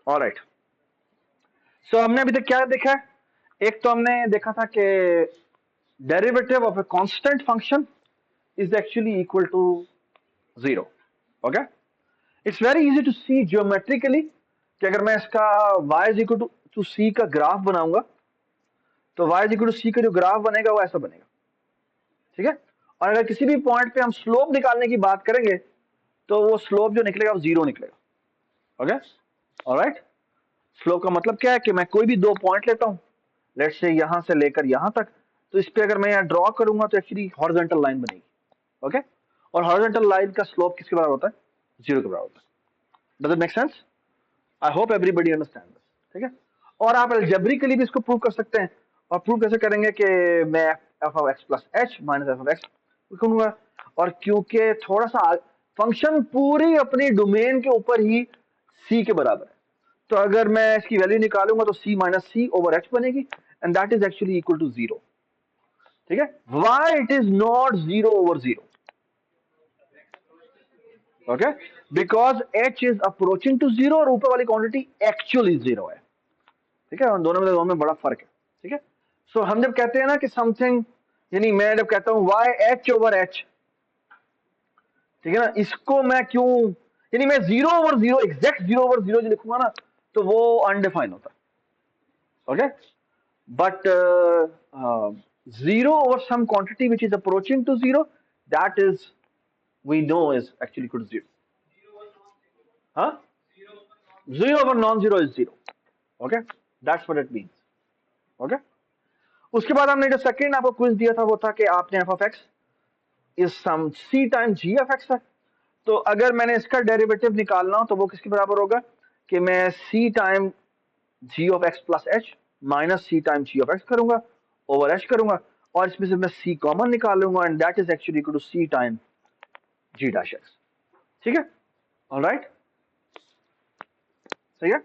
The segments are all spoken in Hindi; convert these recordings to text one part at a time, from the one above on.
ऑलराइट, सो हमने अभी तक क्या देखा है? एक तो हमने देखा था कि derivative of a constant function is actually equal to zero. Okay, it's very easy to see geometrically कि अगर मैं इसका y is equal to C का ग्राफ बनाऊंगा तो y is equal to C का जो ग्राफ बनेगा वो ऐसा बनेगा. ठीक है, और अगर किसी भी पॉइंट पे हम स्लोप निकालने की बात करेंगे तो वो स्लोप जो निकलेगा वो जीरो निकलेगा. ओके, ऑलराइट, स्लोप का मतलब क्या है कि मैं कोई भी दो पॉइंट लेता हूं, लेट्स से यहां से लेकर यहां तक, तो इस पे अगर मैं यहां ड्रॉ करूंगा तो एक्चुअली हॉरिजॉन्टल लाइन बनेगी. ओके, और हॉरिजॉन्टल लाइन का स्लोप किसके बराबर होता है? जीरो के बराबर होता है. Does it make sense? I hope everybody understand this. ठीक है, और आप अलजेब्रिकली भी इसको प्रूव कर सकते हैं. और प्रूव कैसे करेंगे कि मैं F of X plus H minus F of x लिखूंगा, और क्योंकि थोड़ा सा फंक्शन पूरी अपनी डोमेन के ऊपर ही सी के बराबर है, तो अगर मैं इसकी वैल्यू निकालूंगा तो C minus C over H बनेगी, and that is actually equal to zero. ठीक है, why it is not zero over zero? Okay, because H is approaching to zero और ऊपर वाली क्वांटिटी एक्चुअली जीरो है. ठीक है, उन दोनों में बड़ा फर्क है. ठीक है, सो हम जब कहते हैं ना कि समथिंग, यानी मैं जब कहता हूं वाई एच ओवर एच, ठीक है ना, इसको मैं क्यों, यानी मैं zero over zero, exact zero over zero जो लिखूंगा ना तो वो अनडिफाइंड होता है. Okay, but zero over some quantity which is approaching to zero, that is we know is actually equal to zero. हाँ, zero over non zero is zero. Okay, that's what it means. Okay, उसके बाद हमने जो सेकंड आपको क्विज दिया था वो था कि आपने F of X is some C time G of X है, तो अगर मैंने इसका डेरिवेटिव निकालना हो तो वो किसके बराबर होगा कि मैं C time G of X plus H minus C time G of X करूंगा ओवर एच करूंगा, और इसमें से मैं सी कॉमन निकाल लूंगा, and that is actually equal to C time G dash X. ठीक है, ऑलराइट, सही है.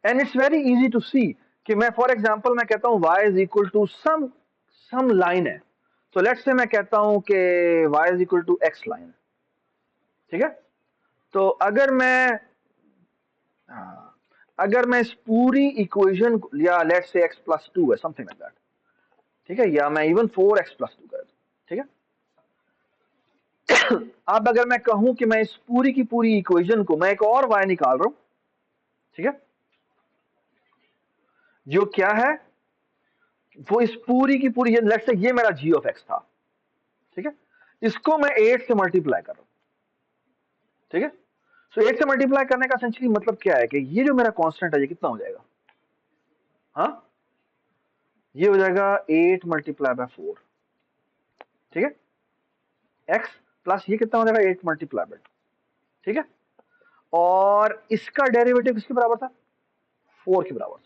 And it's very easy to see कि मैं फॉर एग्जांपल मैं कहता हूं y is equal to some line है, तो लेट्स से मैं कहता हूं कि y is equal to x line. ठीक है, तो अगर मैं इस पूरी इक्वेशन या let's say x plus two है समथिंग लाइक दैट, ठीक है, या मैं इवन 4x प्लस टू कर दूं. ठीक है, अब अगर मैं कहूं कि मैं इस पूरी की पूरी इक्वेशन को मैं एक और y निकाल रहा हूं, ठीक है, जो क्या है वो इस पूरी की पूरी, लेट्स से ये मेरा g ऑफ x था. ठीक है, इसको मैं 8 से मल्टीप्लाई कर रहा हूं. ठीक है, सो 8 से मल्टीप्लाई करने का एसेंशियली मतलब क्या है कि ये जो मेरा कांस्टेंट है ये कितना हो जाएगा? हाँ, ये हो जाएगा 8 मल्टीप्लाई बाय 4. ठीक है, x प्लस ये कितना हो जाएगा 8 मल्टीप्लाई बाय 2. ठीक है, और इसका डेरिवेटिव किसके बराबर था? 4 के बराबर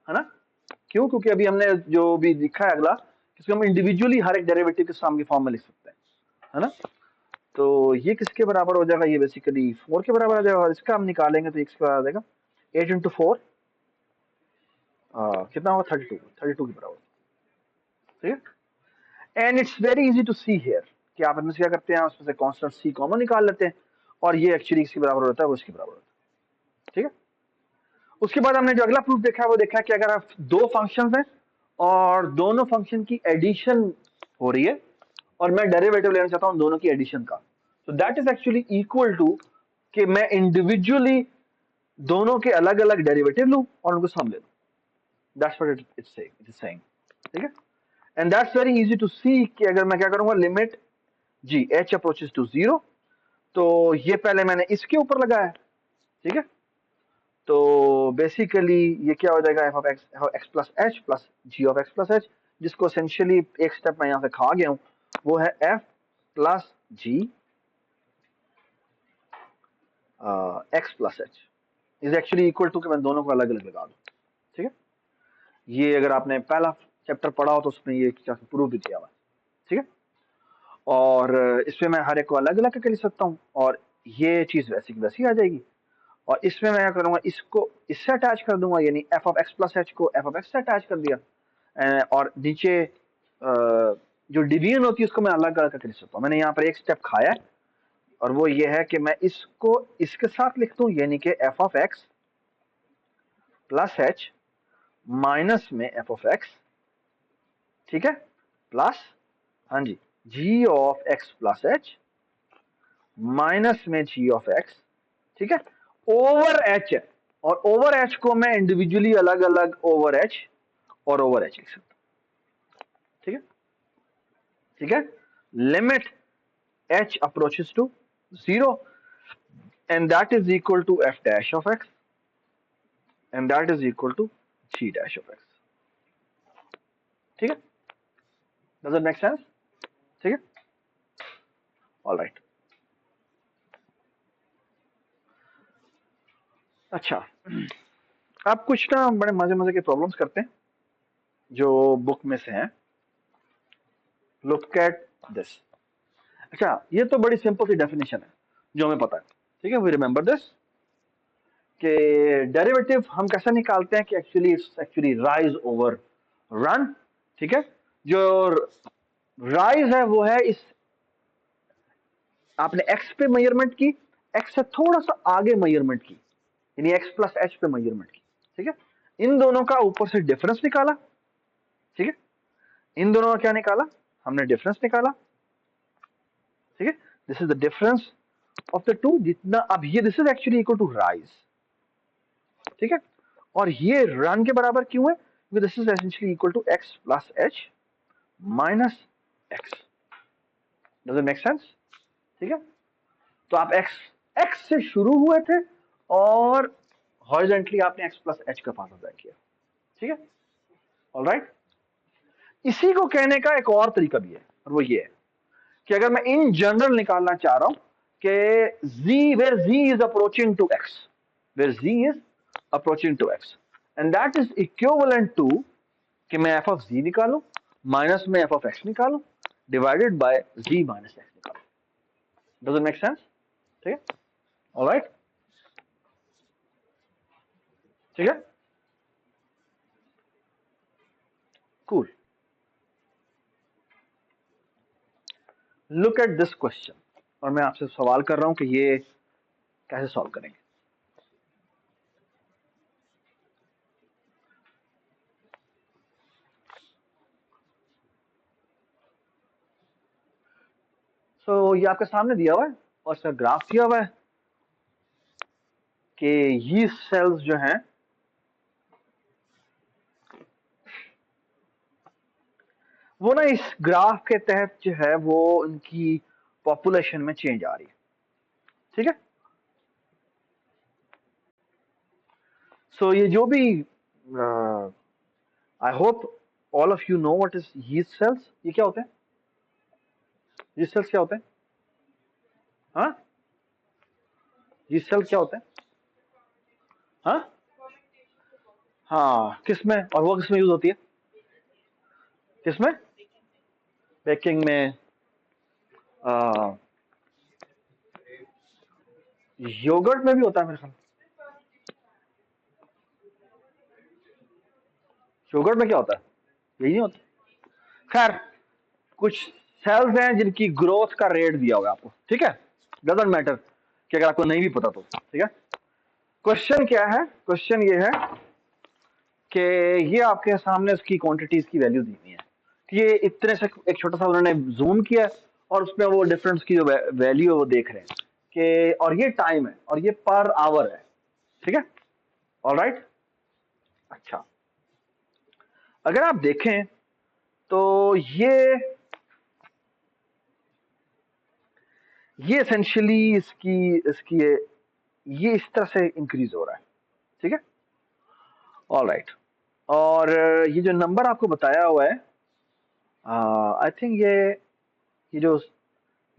है ना. क्यों? क्योंकि अभी हमने जो भी लिखा है अगला, इसको हम इंडिविजुअली हर एक डेरिवेटिव के साम के फॉर्म में लिख सकते हैं, है ना. तो ये किसके बराबर हो जाएगा? ये बेसिकली 4 के बराबर आ जाएगा, और इसका हम निकालेंगे तो इसके बराबर आ जाएगा 8 इंटू 4 कितना होगा? 32 के बराबर. ठीक है, and it's very easy to see here कि आप इसमें क्या करते हैं, उसमें से कांस्टेंट सी कॉमन निकाल लेते हैं, और ये एक्चुअली इसके बराबर होता है, वो इसके बराबर होता है. ठीक है, उसके बाद हमने जो अगला प्रूफ देखा है वो देखा है कि अगर आप दो फंक्शंस हैं और दोनों फंक्शन की एडिशन हो रही है और मैं डेरिवेटिव लेना चाहता हूं दोनों की एडिशन का, तो that is actually equal to कि मैं इंडिविजुअली दोनों के अलग अलग डेरिवेटिव लूं और उनको सम ले लूं. That's what it is saying. ठीक है, and that's very easy to see कि अगर मैं क्या करूंगा, limit G H approaches to zero, तो ये पहले मैंने इसके ऊपर लगाया. ठीक है, तो बेसिकली ये क्या हो जाएगा, F of X plus H plus G of X plus H, जिसको एसेंशियली एक स्टेप मैं यहां से खा गया हूं, वो है F plus G X plus H is actually equal to कि मैं दोनों को अलग अलग लगा दूं. ठीक है, ये अगर आपने पहला चैप्टर पढ़ा हो तो उसमें ये प्रूव भी किया हुआ है. ठीक है, और इसमें मैं हर एक को अलग अलग करके लिख सकता हूँ, और ये चीज वैसी की वैसी आ जाएगी, और इसमें मैं क्या करूंगा, इसको इससे अटैच कर दूंगा, यानी F of X plus H को एफ ऑफ एक्स से अटैच कर दिया, और नीचे जो डिवीजन होती है उसको मैं अलग अलग करके लिख सकता हूँ. मैंने यहाँ पर एक स्टेप खाया है, और वो ये है कि मैं इसको इसके साथ लिख दूं, यानी कि F of X plus H minus में एफ ऑफ एक्स, ठीक है, प्लस, हाँ जी, G of X plus H minus में जी ऑफ एक्स, ठीक है, ओवर एच है, और ओवर एच को मैं इंडिविजुअली अलग अलग ओवर एच और ओवर एच लिख सकता हूं, ठीक है, ठीक है, limit H approaches to 0 and that is equal to f dash of x and that is equal to g dash of x, ठीक है, does it make sense, ठीक है, all right. अच्छा, आप कुछ ना बड़े मजे मजे के प्रॉब्लम्स करते हैं जो बुक में से हैं, लुक एट दिस। अच्छा, ये तो बड़ी सिंपल सी डेफिनेशन है जो हमें पता है, ठीक है, वी रिमेंबर दिस कि डेरिवेटिव हम कैसे निकालते हैं कि actually it's actually rise over run, ठीक है, जो राइज है वो है इस, आपने एक्स पे मेजरमेंट की, एक्स से थोड़ा सा आगे मेजरमेंट की, यानी एक्स प्लस एच पे मेजरमेंट की, ठीक है, इन दोनों का ऊपर से डिफरेंस निकाला, ठीक है, इन दोनों का क्या निकाला, हमने डिफरेंस निकाला, ठीक है, this is the difference of the two, जितना अब ये this is actually equal to rise, ठीक है, और ये रन के बराबर क्यों है, क्योंकि this is essentially equal to X plus H minus X, does it make sense, ठीक है, तो आप एक्स एक्स से शुरू हुए थे और हॉरिजॉन्टली आपने एक्स प्लस एच का फार्मूला किया, ठीक है, ऑलराइट। इसी को कहने का एक और तरीका भी है, और वो ये है कि अगर मैं इन जनरल निकालना चाह रहा हूं कि z where z is approaching to x, where z is approaching to x and that is equivalent to कि मैं f of z निकालूं माइनस में f of x निकालूं divided by z minus x निकालूं, डज इट मेक सेंस, ठीक है, ऑलराइट, ठीक है, cool, look at this question, और मैं आपसे सवाल कर रहा हूं कि ये कैसे सॉल्व करेंगे। सो ये आपके सामने दिया हुआ है और इसका ग्राफ दिया हुआ है कि ये सेल्स जो हैं वो ना इस ग्राफ के तहत जो है वो उनकी पॉपुलेशन में चेंज आ रही है, ठीक है, सो ये जो भी I hope all of you know what is yeast cells, ये क्या होते हैं, यीस्ट सेल्स क्या होते हैं, हाँ, यीस्ट सेल्स क्या होते हैं, हाँ, हाँ, किसमें, और वो किसमें यूज होती है, किसमें, बेकिंग में, योगर्ट में भी होता है मेरे ख्याल, योगर्ट में क्या होता है, यही नहीं होता, खैर कुछ सेल्स हैं जिनकी ग्रोथ का रेट दिया हुआ है आपको, ठीक है, डजंट मैटर कि अगर आपको नहीं भी पता तो, ठीक है, क्वेश्चन क्या है, क्वेश्चन ये है कि ये आपके सामने उसकी क्वांटिटीज की वैल्यू दी हुई है, कि ये इतने से एक छोटा सा उन्होंने जूम किया और उसमें वो डिफरेंस की जो वैल्यू है वो देख रहे हैं कि, और ये टाइम है और ये पर आवर है, ठीक है, ऑलराइट। अच्छा, अगर आप देखें तो ये एसेंशियली इसकी इसकी ये इस तरह से इंक्रीज हो रहा है, ठीक है, ऑलराइट, और ये जो नंबर आपको बताया हुआ है, आई थिंक ये जो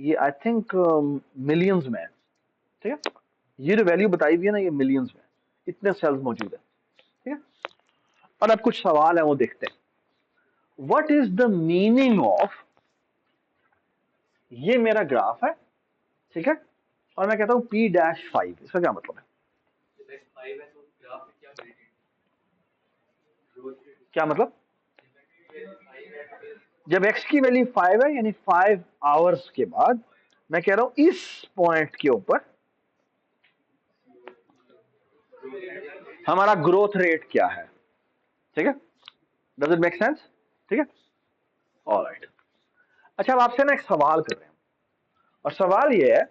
ये आई थिंक मिलियंस में है, ठीक है, ये जो वैल्यू बताई हुई है ना ये मिलियंस में, इतने सेल्स मौजूद है, ठीक है, और अब कुछ सवाल है वो देखते हैं, what is the meaning of, ये मेरा ग्राफ है, ठीक है, और मैं कहता हूं P-5, इसका क्या मतलब है, क्या मतलब, जब x की वैल्यू 5 है यानी 5 आवर्स के बाद मैं कह रहा हूं इस पॉइंट के ऊपर हमारा ग्रोथ रेट क्या है, ठीक है, डज इट मेक सेंस, ठीक है, ऑलराइट। अच्छा, अब आपसे ना एक सवाल कर रहे हैं, और सवाल ये है,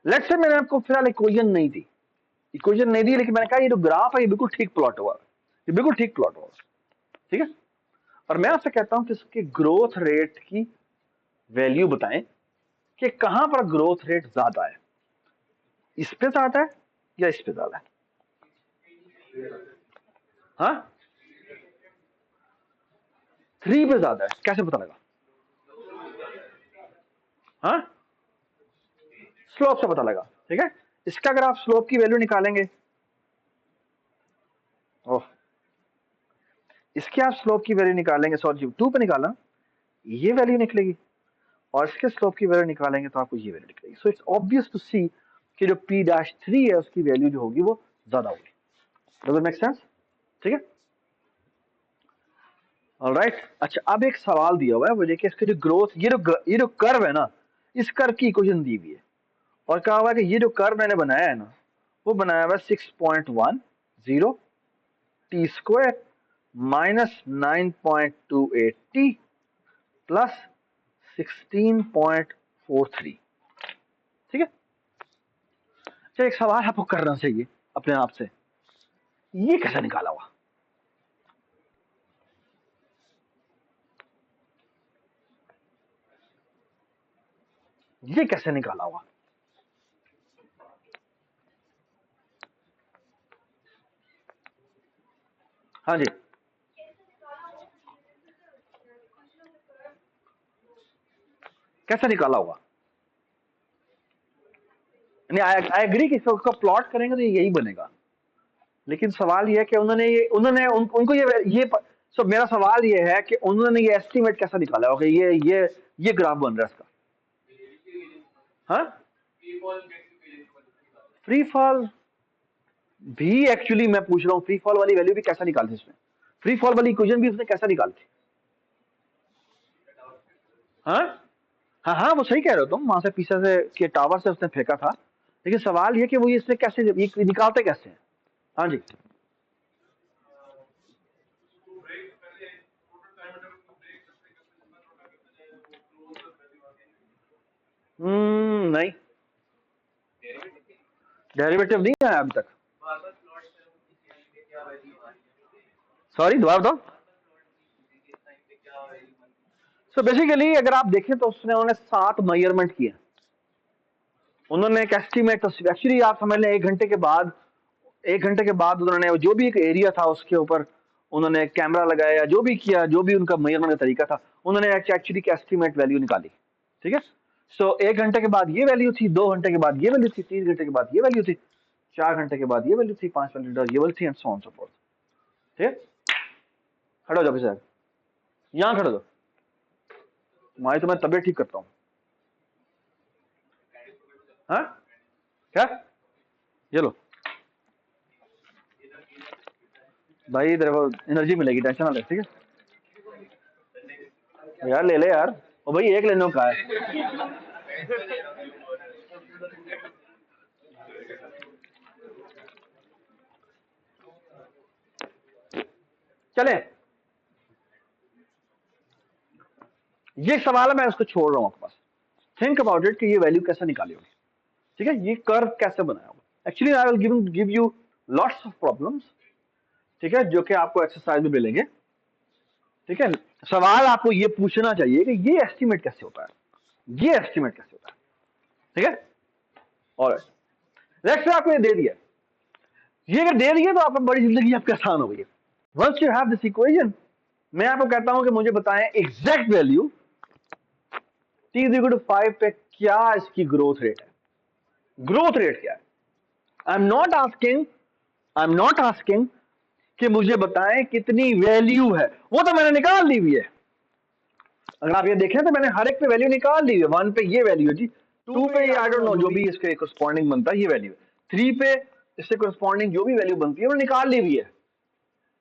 लेट्स से मैंने आपको फिलहाल इक्वेशन नहीं दी, लेकिन मैंने कहा ये जो ग्राफ है ये बिल्कुल ठीक प्लॉट हुआ, ये बिल्कुल ठीक प्लॉट हुआ, ठीक है, और मैं आपसे कहता हूं कि इसके ग्रोथ रेट की वैल्यू बताएं कि कहां पर ग्रोथ रेट ज्यादा है, इस पे ज्यादा है या इस पे ज्यादा है? हाँ, 3 पे ज्यादा है, कैसे पता लगा? हाँ, स्लोप से पता लगा, ठीक है। इसका अगर आप स्लोप की वैल्यू निकालेंगे, ओह, इसके आप स्लोप की वैल्यू निकालेंगे, सॉरी 2 पे निकाला, ये वैल्यू निकलेगी, और इसके स्लोप की वैल्यू निकालेंगे तो आपको ये वैल्यू निकलेगी। So it's obvious to see कि जो P-3 है उसकी वैल्यू जो होगी वो ज्यादा होगी। डज इट मेक सेंस, ठीक है, ऑलराइट। अच्छा, अब एक सवाल दिया हुआ है, वो देखिए इसके जो ग्रोथ, ये जो कर्व है ना, इस कर्व की इक्वेशन दी हुई है, और कहा हुआ है कि ये जो कर्व मैंने बनाया है ना, वो बनाया हुआ है 6.10 T square minus 9.28 T plus 16.43, ठीक है। अच्छा, एक सवाल आपको करना चाहिए अपने आप से, ये कैसे निकाला हुआ? ये कैसे निकाला हुआ? हाँ जी, कैसे निकाला होगा? नहीं, आई एग्री कि इसका प्लॉट करेंगे तो यही बनेगा, लेकिन सवाल ये है कि उनको सो मेरा सवाल ये है कि उन्होंने ये एस्टिमेट कैसा निकाला होगा, ये ग्राफ बन रहा है इसका? हाँ, फ्री फॉल भी एक्चुअली मैं पूछ रहा हूँ, फ्री फॉल वाली वैल्यू भी कैसा निकालती इसमें? फ्री फॉल वाली इक्वेशन भी उसने कैसा निकालती? हाँ, हाँ, हाँ, वो सही कह रहे हो तुम, वहां से पीछे से के टावर से उसने फेंका था, लेकिन सवाल ये कि वो इसने कैसे, ये निकालते कैसे हैं? हाँ जी, नहीं, डेरिवेटिव नहीं आया अभी तक। सॉरी, दोबारा दो। सो बेसिकली अगर आप देखें तो उन्होंने 7 मेजरमेंट किए, उन्होंने एक एस्टिमेट, एक्चुअली आप समझ लें 1 घंटे के बाद, 1 घंटे के बाद उन्होंने जो भी एक एरिया था उसके ऊपर उन्होंने कैमरा लगाया, जो भी किया, जो भी उनका मेजरमेंट का तरीका था, उन्होंने एक्चुअली की एस्टिमेट वैल्यू निकाली, ठीक है। सो 1 घंटे के बाद ये वैल्यू थी, 2 घंटे के बाद ये वैल्यू थी, 3 घंटे के बाद ये वैल्यू थी, 4 घंटे के बाद ये वैल्यू थी, 5 घंटे के बाद ये वैल्यू थी, and so on so fourth, ठीक है। खड़े हो जाओ सर, यहाँ खड़े हो जाओ, तुम्हारी तो मैं तबियत ठीक करता हूँ। हाँ, क्या? ये लो भाई, तेरे को एनर्जी मिलेगी, टेंशन ना ले, ठीक है यार, ले ले यार, ओ भाई एक लेने का है। चले, ये सवाल है, मैं उसको छोड़ रहा हूं आपके पास, थिंक अबाउट इट कि ये वैल्यू कैसे निकाली होगी, ठीक है, ये कर्व कैसे बनाया होगा। Actually I will give you lots of problems, ठीक है, जो कि आपको एक्सरसाइज में मिलेंगे, ठीक है। सवाल आपको ये पूछना चाहिए कि ये एस्टिमेट कैसे होता है, ये एस्टिमेट कैसे होता है, ठीक है, और नेक्स्ट आपको ये दे दिया, ये अगर दे दिया तो आपको बड़ी जिंदगी आपकी आसान हो गई। Once you have this equation, मैं आपको कहता हूं कि मुझे बताएं exact value t is equal to 5 पे क्या इसकी ग्रोथ रेट है, ग्रोथ रेट क्या है। आई एम नॉट आस्किंग कि मुझे बताएं कितनी वैल्यू है, वो तो मैंने निकाल ली हुई है। अगर आप ये देखें तो मैंने हर एक पे वैल्यू निकाल ली है। 1 पे ये वैल्यू है जी, 2 पे ये आई डोंट नो जो भी इसके करस्पॉन्डिंग बनता है ये वैल्यू है, 3 पे इससे करस्पॉन्डिंग जो भी वैल्यू बनती है वो निकाल ली हुई है।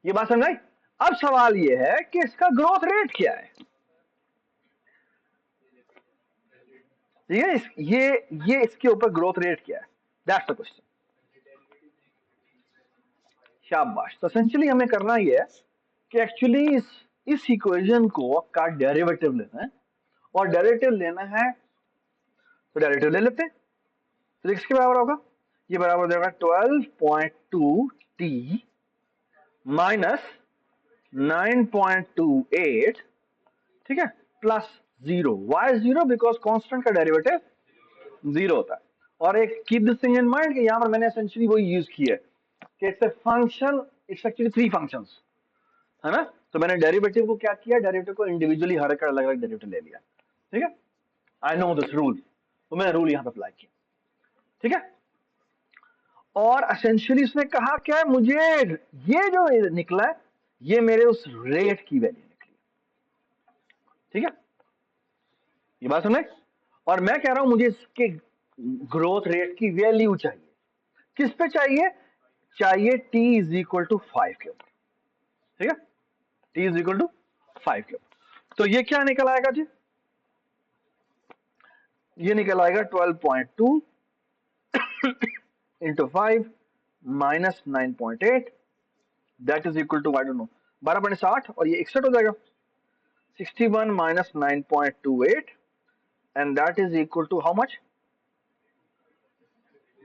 ये बात समझ आई? अब सवाल ये है कि इसका ग्रोथ रेट क्या है, ठीक है, ये इसके ऊपर ग्रोथ रेट क्या है, दैट्स द क्वेश्चन। शाबाश। तो एसेंशियली हमें करना ये है कि एक्चुअली इस इक्वेशन को का डेरिवेटिव लेना है, और डेरिवेटिव लेना है तो डेरिवेटिव ले लेते हैं। तो किसके बराबर होगा, ये बराबर हो जाएगा 12.2 t माइनस 9.28, ठीक है, प्लस 0। वाई 0? बिकॉज कांस्टेंट का डेरिवेटिव 0 होता है। और एक keep this thing in mind कि यहां पर मैंने एसेंशियली वही यूज किया है कि it's a function, it's actually 3 functions, है ना। तो मैंने डेरिवेटिव को क्या किया, डेरिवेटिव को इंडिविजुअली हर एक अलग अलग डेरिवेटिव ले लिया, ठीक है। आई नो दिस रूल, तो मैंने रूल यहां पर अप्लाई किया, ठीक है। और एसेंशियली इसने कहा क्या है, मुझे ये जो निकला है ये मेरे उस रेट की वैल्यू निकली, ठीक है, ये बात सुने। और मैं कह रहा हूं मुझे इसके ग्रोथ रेट की वैल्यू चाहिए, किस पे चाहिए, चाहिए t इज इक्वल टू 5 के ऊपर, ठीक है, t इज इक्वल टू 5 के ऊपर। तो ये क्या निकल आएगा जी, ये निकल आएगा 12.2 into 5 minus 9.8, that is equal to I don't know 12.60, और ये 61 हो जाएगा। 61 minus 9.28 and that is equal to how much,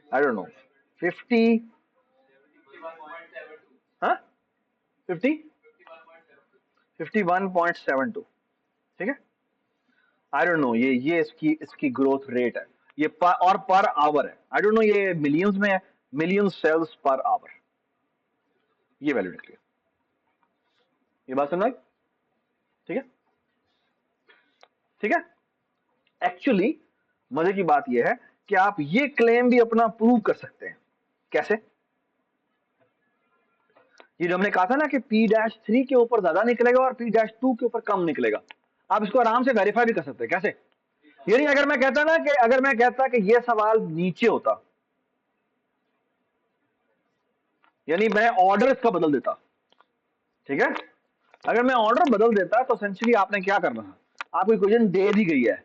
I don't know, 50, huh, 50, 51.72, ठीक है। आई डोंट नो, ये इसकी ग्रोथ रेट है, ये और पर आवर है, आई डोंट नो ये मिलियंस में है, मिलियन सेल्स पर आवर, ये वैल्यू निकली, ये बात सुन, ठीक है, ठीक है। एक्चुअली मजे की बात यह है कि आप ये क्लेम भी अपना प्रूव कर सकते हैं, कैसे, ये जो हमने कहा था ना कि P-3 के ऊपर ज्यादा निकलेगा और P-2 के ऊपर कम निकलेगा, आप इसको आराम से वेरीफाई भी कर सकते हैं, कैसे, यानी अगर मैं कहता ना कि अगर मैं कहता कि ये सवाल नीचे होता, यानी मैं ऑर्डर इसका बदल देता, ठीक है, अगर मैं ऑर्डर बदल देता तो एसेंशियली आपने क्या करना है, आपको इक्वेशन दे दी गई है,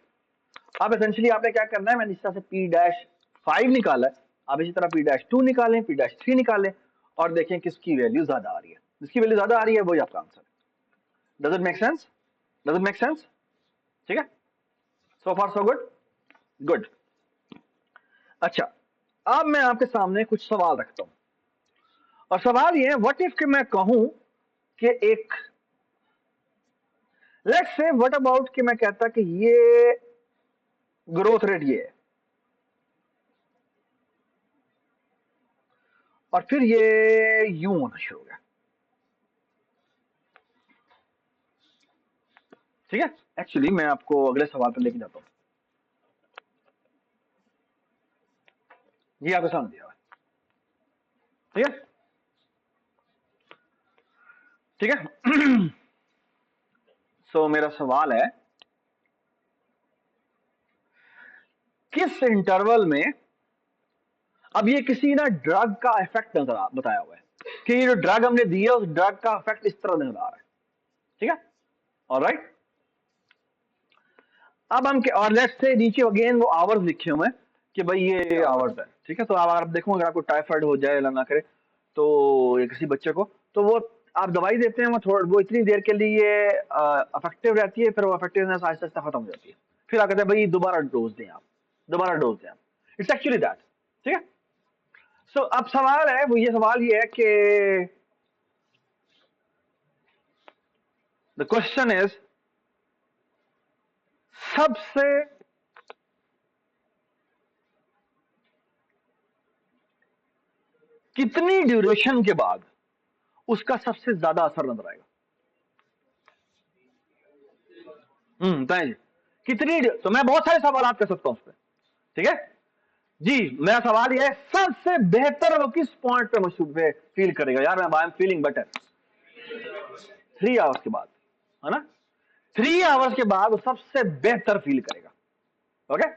अब एसेंशियली आपने क्या करना है, मैंने इस तरह से P-5 निकाला है, आप इसी तरह P-2 निकालें, P-3 निकालें, और देखें किसकी वैल्यू ज्यादा आ रही है, जिसकी वैल्यू ज्यादा आ रही है वही आपका आंसर है। Does it make sense, does it make sense, ठीक है, सो फार सो गुड, गुड। अच्छा, अब मैं आपके सामने कुछ सवाल रखता हूं, और सवाल ये है, व्हाट इफ कि मैं कहूं कि एक, लेट्स से व्हाट अबाउट कि मैं कहता कि ये ग्रोथ रेट ये है, और फिर ये यूं होना शुरू हो गया, ठीक है। एक्चुअली मैं आपको अगले सवाल पर लेके जाता हूं, ये आपके सामने दिया हुआ है, ठीक है, ठीक है। सो मेरा सवाल है, किस इंटरवल में, अब ये किसी ना ड्रग का इफेक्ट नजर बताया हुआ है कि ये जो ड्रग हमने दिया उस ड्रग का इफेक्ट इस तरह नजर आ रहा है, ठीक है, ऑलराइट। अब हम, और लेट्स से नीचे अगेन वो आवर्स लिखे हुए हैं कि भाई ये आवर्स है, ठीक है। तो अब आप देखो, अगर आपको टाइफाइड हो जाए, अल्लाह ना करे, तो ये किसी बच्चे को, तो वो आप दवाई देते हैं, वो इतनी देर के लिए अफेक्टिव रहती है, फिर वो अफेक्टिवनेस आहिस्ता आहिस्ता खत्म हो जाती है, फिर आप कहते हैं भाई दोबारा डोज दें, आप दोबारा डोज दें, इट्स एक्चुअली दैट, ठीक है। सो अब सवाल है, वो ये सवाल ये है कि द क्वेश्चन इज, सबसे कितनी ड्यूरेशन के बाद उसका सबसे ज्यादा असर नजर आएगा, बताएं कितनी, तो मैं बहुत सारे सवाल कर सकता हूं उस पर, ठीक है जी। मेरा सवाल यह है, सबसे बेहतर वो किस पॉइंट पे मशहूर पे फील करेगा, यार मैं I am feeling better, 3 hours के बाद, है ना, 3 आवर्स के बाद वो सबसे बेहतर फील करेगा, okay.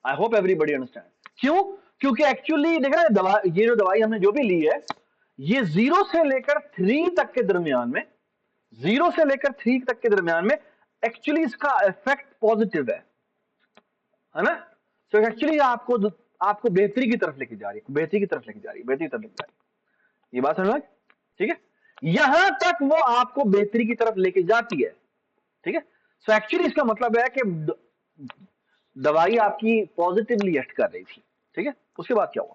I hope everybody understand, क्यों, क्योंकि एक्चुअली देख रहे हैं दवा, ये जो दवाई हमने जो भी ली है, ये 0 से लेकर 3 तक के दरमियान में, 0 से लेकर 3 तक के दरमियान में एक्चुअली इसका इफेक्ट पॉजिटिव है है ना। सो एक्चुअली आपको बेहतरी की तरफ लेके जा रही है, बेहतरी की तरफ लेके जा रही है, बेहतरी की तरफ लेके जा रही है। ये बात समझ में? ठीक है, यहां तक वो आपको बेहतरी की तरफ लेके जाती है। ठीक है, सो एक्चुअली इसका मतलब है कि दवाई आपकी पॉजिटिवली एक्ट कर रही थी। ठीक है, उसके बाद क्या हुआ?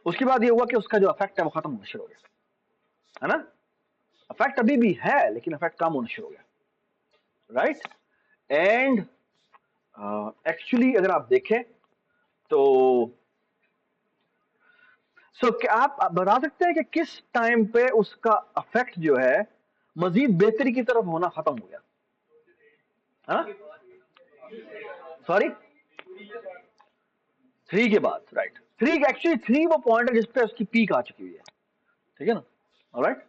उसके बाद ये हुआ कि उसका जो इफेक्ट है वो खत्म होना शुरू हो गया, है ना। इफेक्ट अभी भी है लेकिन इफेक्ट कम होना शुरू हो गया, राइट। एंड एक्चुअली अगर आप देखें तो क्या आप बता सकते हैं कि किस टाइम पे उसका इफेक्ट जो है मजीद बेहतरी की तरफ होना खत्म हो गया? सॉरी, 3 के बाद, राइट। 3 एक्चुअली 3 वो पॉइंट है जिसपे उसकी पीक आ चुकी हुई है। ठीक है ना, ऑलराइट।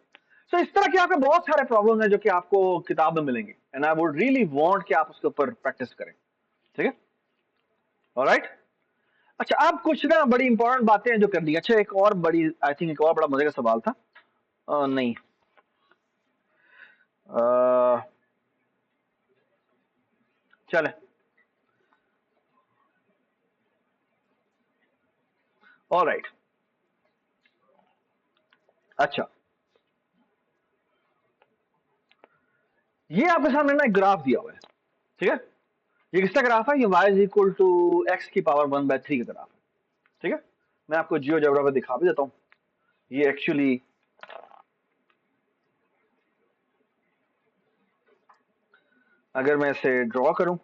सो इस तरह के आपके बहुत सारे प्रॉब्लम हैं जो कि आपको किताब में मिलेंगे, and I would really want कि आप उसके ऊपर प्रैक्टिस करें। ठीक है, ऑलराइट। अच्छा, अब कुछ ना बड़ी इंपॉर्टेंट बातें हैं जो कर दी। अच्छा, एक और बड़ी, आई थिंक एक और बड़ा मजे का सवाल था। नहीं, चले, ऑलराइट। अच्छा, ये आपके सामने ना एक ग्राफ दिया हुआ है। ठीक है, ये किसका ग्राफ है? ये y is equal to X की पावर 1/3 का ग्राफ है। ठीक है, मैं आपको जियोजेब्रा पे दिखा भी देता हूं। ये एक्चुअली अगर मैं इसे ड्रॉ करूं,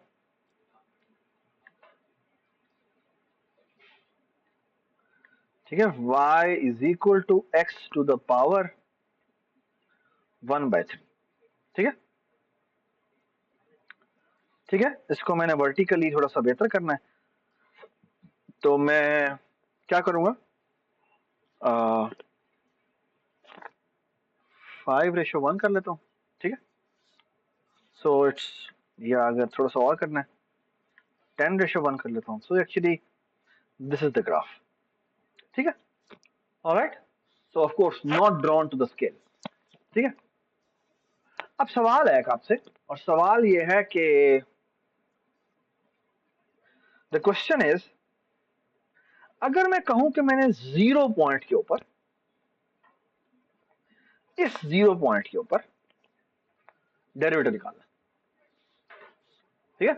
ठीक है, y is equal to X to the power 1/3। ठीक है, ठीक है, इसको मैंने वर्टिकली थोड़ा सा बेहतर करना है, तो मैं क्या करूंगा, 5:1 कर लेता हूं। ठीक है, सो इट्स, या अगर थोड़ा सा और करना है 10:1 कर लेता हूं। So actually this is the graph. ठीक है, alright. So of course not drawn to the scale. ठीक है, अब सवाल है एक आपसे, और सवाल ये है कि द क्वेश्चन इज, अगर मैं कहूं कि मैंने 0 पॉइंट के ऊपर, इस 0 पॉइंट के ऊपर डेरिवेटिव निकालना। ठीक है,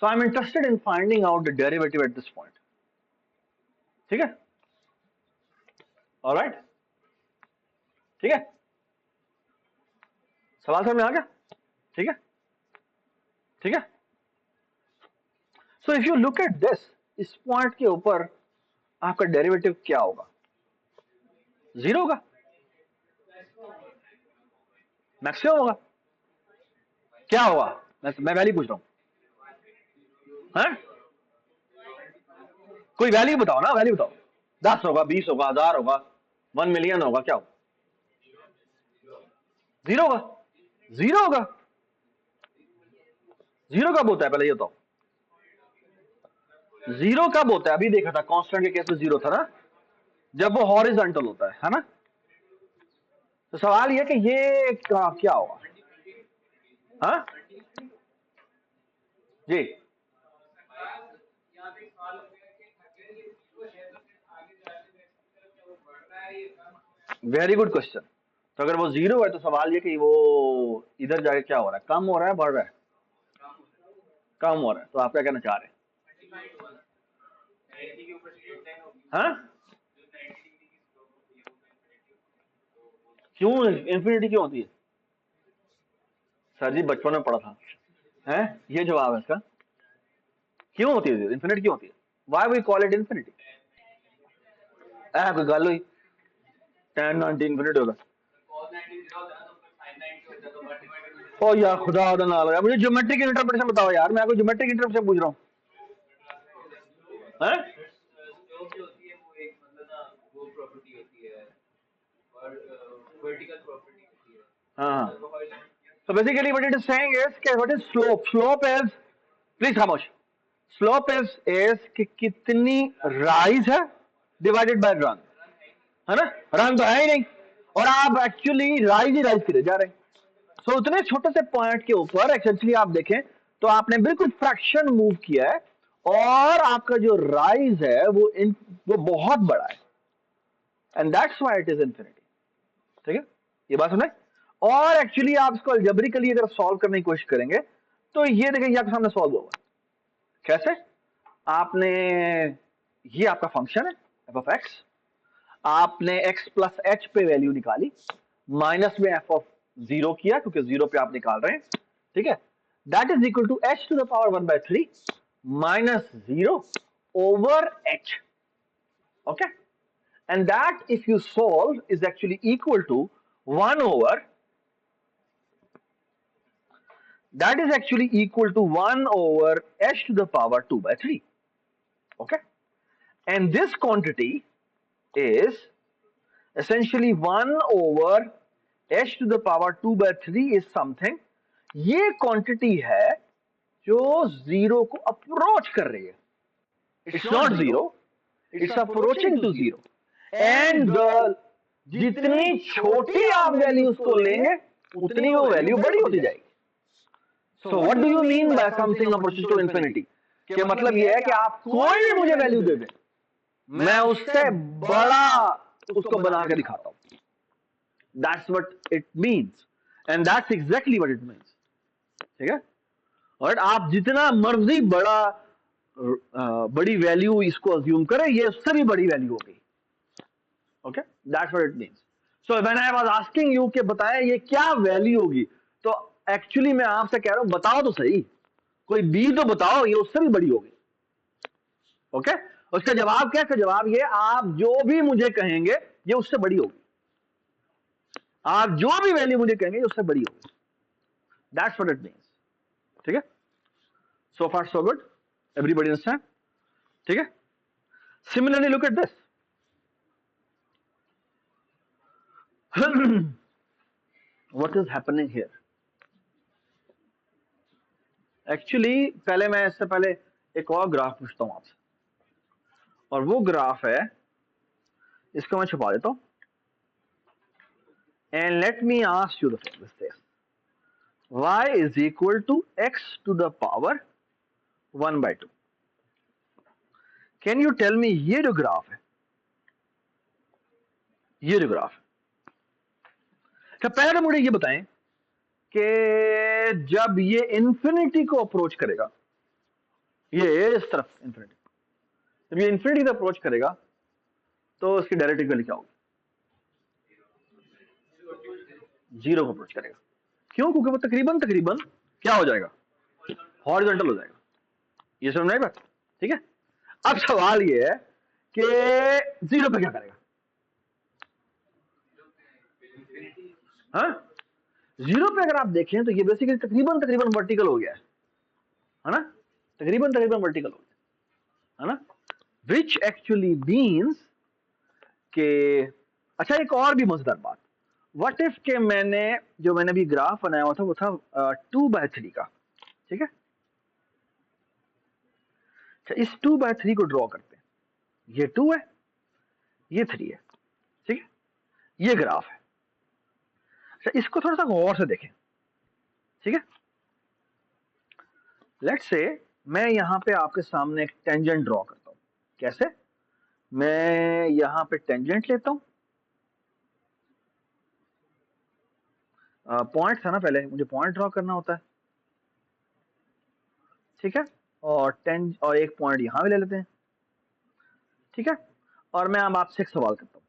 so I am interested in finding out the derivative at this point. ठीक है, ऑलराइट। ठीक है, सवाल समझ में आ गया? ठीक है, ठीक है। So if you look at this, इस पॉइंट के ऊपर आपका डेरिवेटिव क्या होगा? 0 होगा, मैक्सिमम होगा, क्या होगा? मैं वैल्यू पूछ रहा हूं, है? कोई वैल्यू बताओ ना, वैल्यू बताओ। 10 होगा, 20 होगा, 1000 होगा, 1 मिलियन होगा, क्या होगा? 0 होगा, 0 होगा। 0 कब होता है पहले ये बताओ? 0 कब होता है? अभी देखा था कांस्टेंट के केस में 0 था ना, जब वो हॉरिजॉन्टल होता है ना। तो सवाल ये कि ये क्या होगा? हाँ जी, वेरी गुड क्वेश्चन। तो अगर वो 0 है तो सवाल ये कि वो इधर जाके क्या हो रहा है, कम हो रहा है, बढ़ रहा है? कम हो रहा है। तो आप क्या कहना चाह रहे हैं? हाँ, क्यों इंफिनिटी क्यों होती है? सर जी बचपन में पढ़ा था, हैं? ये जवाब है इसका। क्यों होती है इंफिनिटी, क्यों होती है? Why we call it infinity? कोई गल हुई 10 90 इंफिनिटी होगा? ओ यार खुदा खुदा ना लगा, मुझे ज्योमेट्रिक इंटरप्रिटेशन बताओ यार, मैं कोई ज्योमेट्रिक इंटरप्रिटेशन पूछ रहा हूँ, हैं? हाँ, so basically what it is saying is कि what is slope? Slope is, please खामोश, स्लोप इज कि कितनी राइज है डिवाइडेड बाय रन, है ना। रन तो है ही नहीं, और आप एक्चुअली राइज ही राइज करे जा रहे हैं। सो उतने छोटे से पॉइंट के ऊपर एक्चुअली आप देखें तो आपने बिल्कुल फ्रैक्शन मूव किया है और आपका जो राइज है वो बहुत बड़ा है, and that's why it is infinity. ठीक है, ये बात सुने। और एक्चुअली आप इसको अलजेब्रिकली अगर सॉल्व करने की कोशिश करेंगे तो ये देखेंगे आपके सामने सॉल्व होगा। कैसे? आपने, ये आपका फंक्शन है एफ ऑफ एक्स, आपने x प्लस एच पे वैल्यू निकाली, माइनस में एफ ऑफ जीरो किया क्योंकि जीरो पे आप निकाल रहे हैं। ठीक है, that is equal to H to the power 1/3 minus zero over H. Okay, and that if you solve is actually equal to 1 over, that is actually equal to 1 over h to the power 2/3. Okay, and this quantity is essentially 1 over h to the power 2/3 is something, ये quantity है जो जीरो को अप्रोच कर रही है। It's not zero, it's approaching to zero, and जितनी छोटी आप वैल्यू उसको लेंगे उतनी वो वैल्यू बड़ी होती जाएगी। So what do you mean by something approaches to infinity? के मतलब ये है कि आप कोई भी मुझे वैल्यू दे दें, मैं उससे बड़ा उसको बना के दिखाता हूं। That's what it means, and that's exactly what it means. ठीक है, और आप जितना मर्जी बड़ी वैल्यू इसको अज्यूम करें, ये उससे भी बड़ी वैल्यू होगी। Okay, that's what it means. So when I was asking you कि बताएं ये क्या वैल्यू होगी, तो एक्चुअली मैं आपसे कह रहा हूं बताओ तो सही, कोई बी तो बताओ, ये उससे भी बड़ी होगी। ओके, उसका जवाब क्या? इसका जवाब ये, आप जो भी मुझे कहेंगे ये उससे बड़ी होगी। आप जो भी वैल्यू मुझे कहेंगे ये उससे बड़ी होगी। That's what it means. ठीक है, सो फार सो गुड, एवरीबॉडी अंडरस्टैंड? ठीक है, similarly look at this. What is happening here? Actually पहले मैं इससे पहले एक और ग्राफ पूछता हूं आपसे, और वो ग्राफ है, इसको मैं छुपा देता हूं, and let me ask you this, y is equal to x to the power 1/2। Can you tell me, ये जो ग्राफ है, ये जो ग्राफ है, तो पहले तो मुझे ये बताएं कि जब ये इंफिनिटी को अप्रोच करेगा, ये इस तरफ इंफिनिटी, जब ये इंफिनिटी को अप्रोच करेगा तो इसकी डायरेक्टिव वैल्यू क्या होगी? जीरो को अप्रोच करेगा। क्यों? क्योंकि वो तकरीबन तकरीबन क्या हो जाएगा? हॉरिजॉन्टल हो जाएगा। ये समझ में आई बात? ठीक है, अब सवाल ये है कि जीरो पे क्या करेगा? हाँ, जीरो पे अगर आप देखें तो ये बेसिकली तकरीबन तकरीबन वर्टिकल हो गया है ना, तकरीबन तकरीबन वर्टिकल हो गया है ना, विच एक्चुअली मीन्स के, अच्छा एक और भी मजेदार बात, व्हाट इफ के मैंने भी ग्राफ बनाया हुआ था वो था 2/3 का। ठीक है, अच्छा इस 2/3 को ड्रॉ करते हैं, ये 2 है, ये 3 है। ठीक है, ये ग्राफ है। अच्छा इसको थोड़ा सा गौर से देखें। ठीक है, लेट्स से मैं यहां पे आपके सामने एक टेंजेंट ड्रॉ करता हूं। कैसे? मैं यहां पे टेंजेंट लेता हूं, पॉइंट था ना, पहले मुझे पॉइंट ड्रॉ करना होता है। ठीक है, और एक पॉइंट यहां भी ले लेते हैं। ठीक है, और मैं अब आपसे एक सवाल करता हूं।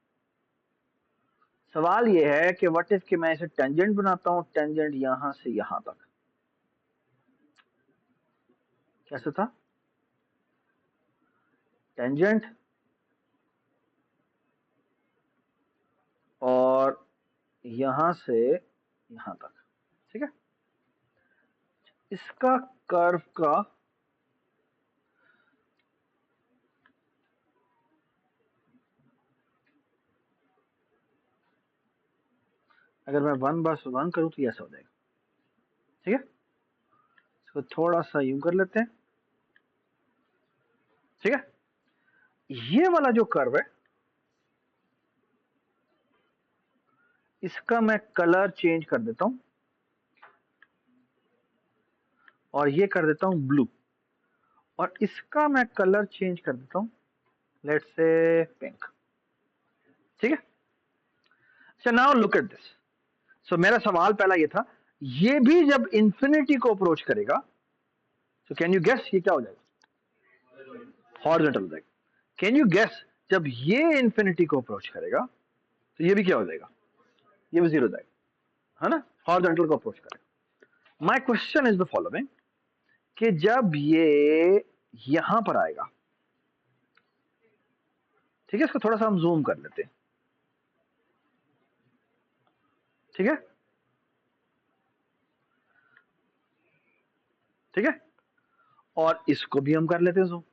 सवाल ये है कि व्हाट इफ कि मैं इसे टेंजेंट बनाता हूं, टेंजेंट यहां से यहां तक, कैसे था? टेंजेंट और यहां से यहां तक। ठीक है, इसका कर्व का अगर मैं 1/1 करूं तो ऐसा हो जाएगा। ठीक है, इसको थोड़ा सा यूं कर लेते हैं। ठीक है, ये वाला जो कर्व है इसका मैं कलर चेंज कर देता हूं, और ये कर देता हूं ब्लू, और इसका मैं कलर चेंज कर देता हूं, लेट्स से पिंक। ठीक है, so now look at this. So मेरा सवाल पहला ये था, ये भी जब इंफिनिटी को अप्रोच करेगा, सो कैन यू गेस ये क्या हो जाएगा? हॉरिजॉन्टल हो जाएगा। कैन यू गेस जब ये इंफिनिटी को अप्रोच करेगा तो ये भी क्या हो जाएगा? ये भी जीरो हो जाएगा, है ना? हॉरिजॉन्टल को अप्रोच करेगा। My question is the following, कि जब ये यहां पर आएगा, ठीक है, इसको थोड़ा सा हम जूम कर लेते हैं, ठीक है, ठीक है, और इसको भी हम कर लेते हैं जूम।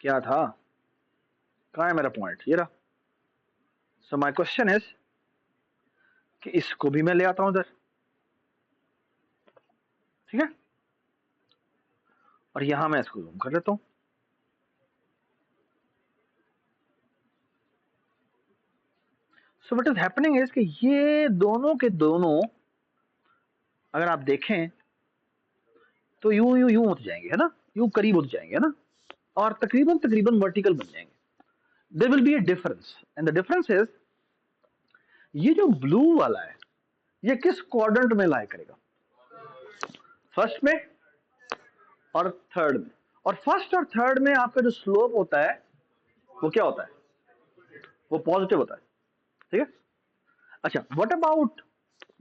क्या था, कहां है मेरा पॉइंट? ये रहा। सो माय क्वेश्चन इज कि इसको भी मैं ले आता हूं इधर, ठीक है, और यहां मैं इसको जूम कर लेता हूं। सो व्हाट इज हैपनिंग इज कि ये दोनों के दोनों अगर आप देखें तो यूं यूं यूं होते जाएंगे, है ना, यूं करीब होते जाएंगे, है ना, और तकरीबन तकरीबन वर्टिकल बन जाएंगे। There will be a difference, and the difference is ये जो ब्लू वाला है ये किस क्वाड्रेंट में लाई करेगा? फर्स्ट में और थर्ड में। और फर्स्ट और थर्ड में आपका जो स्लोप होता है वो क्या होता है? वो पॉजिटिव होता है, ठीक है। अच्छा, what about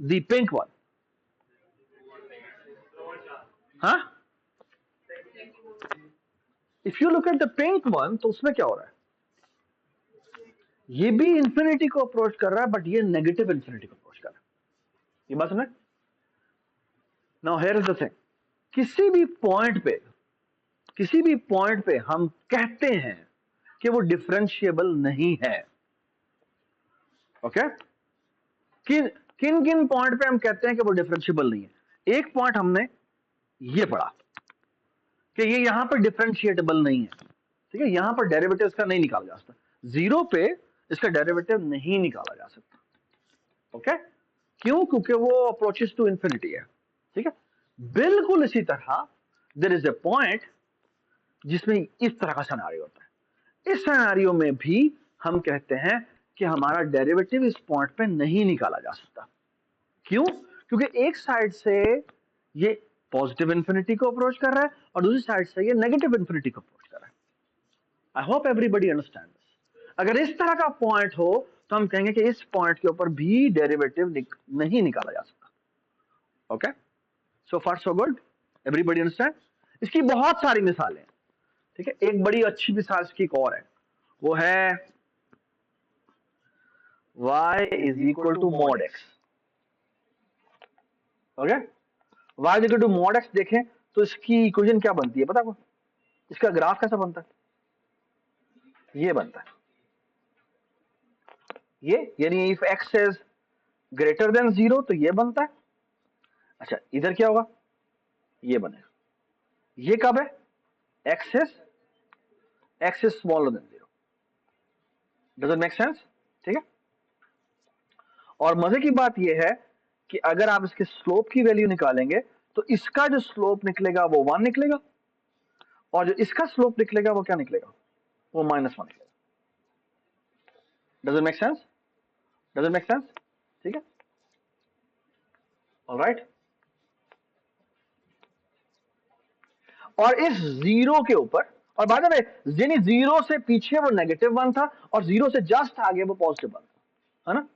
the pink one? हाँ, if you look at the pink one तो उसमें क्या हो रहा है? ये भी इंफिनिटी को अप्रोच कर रहा है, बट ये नेगेटिव इंफिनिटी को अप्रोच कर रहा है। ये बात सुने। Now here is the thing, किसी भी पॉइंट पे, किसी भी पॉइंट पे हम कहते हैं कि वो डिफरेंशिएबल नहीं है, ओके। किन किन किन पॉइंट पे हम कहते हैं कि वो डिफरेंशिएबल नहीं है? एक पॉइंट हमने ये पढ़ा कि ये यहां पर डिफरेंशिएटेबल नहीं है, ठीक है, यहां पर डेरिवेटिव इसका नहीं निकाला जा सकता, जीरो पे इसका डेरिवेटिव नहीं निकाला जा सकता, ओके। क्यों? क्योंकि वो अप्रोचेस टू इंफिनिटी है, ठीक है। बिल्कुल इसी तरह देयर इज अ पॉइंट जिसमें इस तरह का सिनेरियो होता है। इस सिनेरियो में भी हम कहते हैं कि हमारा डेरिवेटिव इस पॉइंट पे नहीं निकाला जा सकता। क्यों? क्योंकि एक साइड से ये पॉजिटिव इंफिनिटी को अप्रोच कर रहा है और दूसरी साइड से ये नेगेटिव इंफिनिटी को अप्रोच कर रहा है। I hope everybody understand this. अगर इस तरह का पॉइंट हो तो हम कहेंगे कि इस पॉइंट के ऊपर भी डेरिवेटिव नहीं निकाला जा सकता, ओके। सो फार सो गुड, एवरीबडी अंडरस्टैंड। इसकी बहुत सारी मिसालें हैं, ठीक है। एक बड़ी अच्छी मिसाल इसकी एक और है, वो है y is equal to mod x, okay. y is equal to mod x देखें तो इसकी इक्वेशन क्या बनती है पता है? इसका ग्राफ कैसा बनता है? ये बनता है, ये, यानी if x is greater than 0 तो ये बनता है। अच्छा, इधर क्या होगा? ये बनेगा। ये कब है? x is smaller than 0। Does it make sense? ठीक है। और मजे की बात यह है कि अगर आप इसके स्लोप की वैल्यू निकालेंगे तो इसका जो स्लोप निकलेगा वो 1 निकलेगा, और जो इसका स्लोप निकलेगा वो क्या निकलेगा? वो -1 निकलेगा। Does it make sense? Does it make sense? ठीक है, ऑलराइट। और इस जीरो के ऊपर, और बाय द वे यानी जीरो से पीछे वो -1 था और जीरो से जस्ट आगे वो पॉजिटिव 1 था, है ना?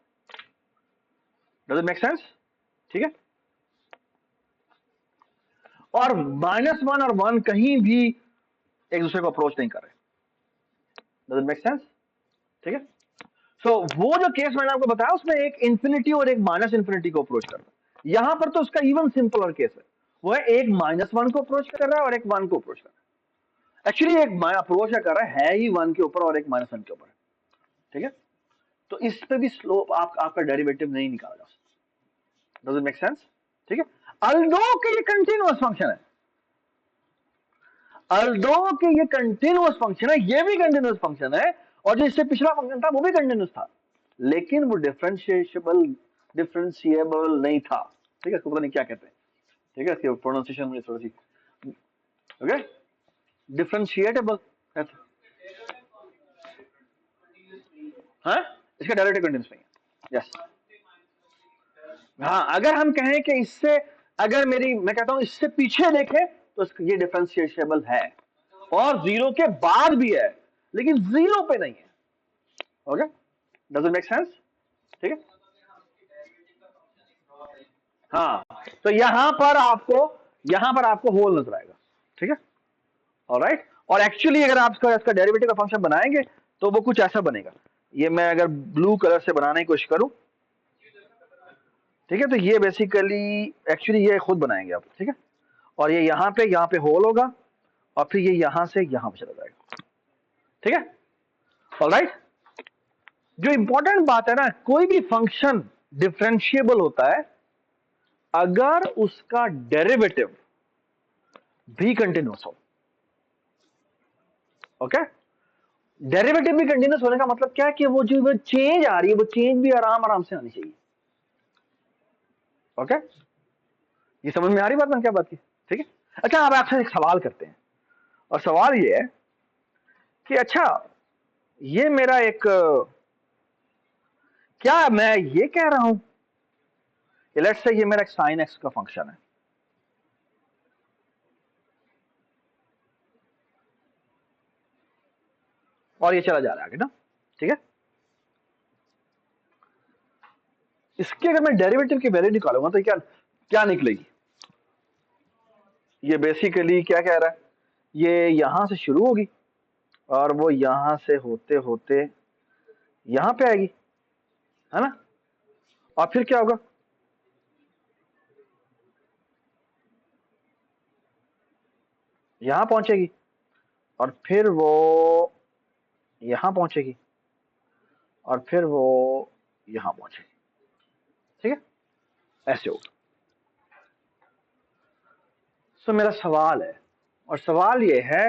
Does it make sense? ठीक है। और -1 और 1 कहीं भी एक दूसरे को अप्रोच नहीं कर रहे। Does it make sense? ठीक है। सो वो जो केस मैंने आपको बताया उसमें एक इंफिनिटी और एक माइनस इंफिनिटी को अप्रोच कर रहा है। यहां पर तो उसका इवन सिंपलर केस है, वो है एक -1 को अप्रोच कर रहा है और एक 1 को अप्रोच कर रहा है। एक्चुअली एक अप्रोच कर रहा है ही 1 के ऊपर और एक -1 के ऊपर, ठीक है। तो इस पे भी स्लोप आपका डेरिवेटिव नहीं निकाला जा सकता। Does it make sense? ठीक है। अल्दो के ये कंटीन्यूअस फंक्शन है, अल्दो कि ये कंटिन्यूअस फंक्शन है, ये भी कंटिन्यूअस फंक्शन है, और जो इससे पिछला फंक्शन था वो भी कंटिन्यूअस था, लेकिन वो डिफरेंशिएबल नहीं था। ठीक है, इसको पता नहीं क्या कहते हैं, ठीक है, इसकी प्रोनाउंसिएशन मुझे थोड़ी सी, ओके, डिफरेंशिएटेबल है, हाँ, इसका डायरेक्ट कंटिन्यूअस नहीं है। यस, हाँ, अगर हम कहें कि इससे, अगर मैं कहता हूं इससे पीछे देखें तो ये डिफरेंशिएबल है, और जीरो के बाद भी है, लेकिन जीरो पे नहीं है। Okay, does it make sense? ठीक है, हाँ, तो यहां पर आपको होल नजर आएगा। ठीक है, ऑलराइट, और एक्चुअली अगर आप इसका डेरिवेटिव का फंक्शन बनाएंगे तो वो कुछ ऐसा बनेगा, ये मैं अगर ब्लू कलर से बनाने की कोशिश करूं, ठीक है, तो ये बेसिकली एक्चुअली ये खुद बनाएंगे आप। ठीक है, और ये यहाँ पे होल होगा, और फिर ये यहां से यहां पे चला जाएगा। ठीक है, ऑलराइट, जो इंपॉर्टेंट बात है ना, कोई भी फंक्शन डिफरेंशिएबल होता है अगर उसका डेरिवेटिव भी कंटिन्यूअस हो। ओके, डेरिवेटिव भी कंटिन्यूअस होने का मतलब क्या है कि वो जो चेंज आ रही है, वो चेंज भी आराम से आनी चाहिए। ओके, ये समझ में आ रही बात मैंने क्या बात की? ठीक है, अच्छा, अब आपसे एक सवाल करते हैं, और सवाल ये है कि अच्छा, ये मेरा एक, क्या मैं ये कह रहा हूं कि लेट्स से ये मेरा एक साइन एक्स का फंक्शन है, और ये चला जा रहा है आगे ना, ठीक है, इसकी अगर मैं डेरिवेटिव की वैल्यू निकालूंगा तो क्या क्या निकलेगी? ये बेसिकली क्या कह रहा है, ये यहां से शुरू होगी और वो यहां से होते होते यहां पे आएगी, है ना, और फिर क्या होगा, यहां पहुंचेगी, और फिर वो यहां पहुंचेगी, और फिर वो यहां पहुंचेगी। ठीक है, ऐसे होगा। सो मेरा सवाल है, और सवाल ये है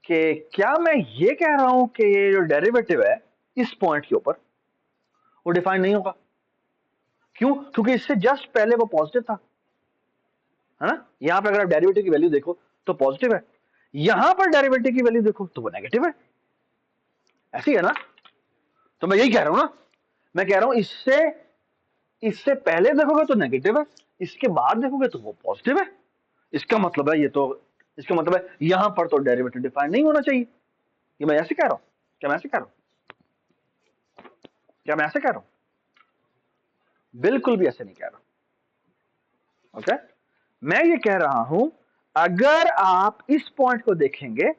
कि क्या मैं ये कह रहा हूं कि ये जो डेरिवेटिव है इस पॉइंट के ऊपर वो डिफाइन नहीं होगा? क्यों? क्योंकि इससे जस्ट पहले वो पॉजिटिव था, है ना, यहां पर अगर आप डेरिवेटिव की वैल्यू देखो तो पॉजिटिव है, यहां पर डेरिवेटिव की वैल्यू देखो तो वो नेगेटिव है, ऐसी है ना? तो मैं यही कह रहा हूं ना, मैं कह रहा हूं इससे पहले देखोगे तो नेगेटिव है, इसके बाद देखोगे तो वो पॉजिटिव है। इसका मतलब है इसका मतलब है यहां पर तो डेरिवेटिव डिफाइन नहीं होना चाहिए। ये मैं ऐसे कह रहा हूं? क्या मैं ऐसे कह रहा हूं? क्या मैं ऐसे कह रहा हूं? बिल्कुल भी ऐसे नहीं कह रहा। ओके, मैं ये कह रहा हूं अगर आप इस पॉइंट को देखेंगे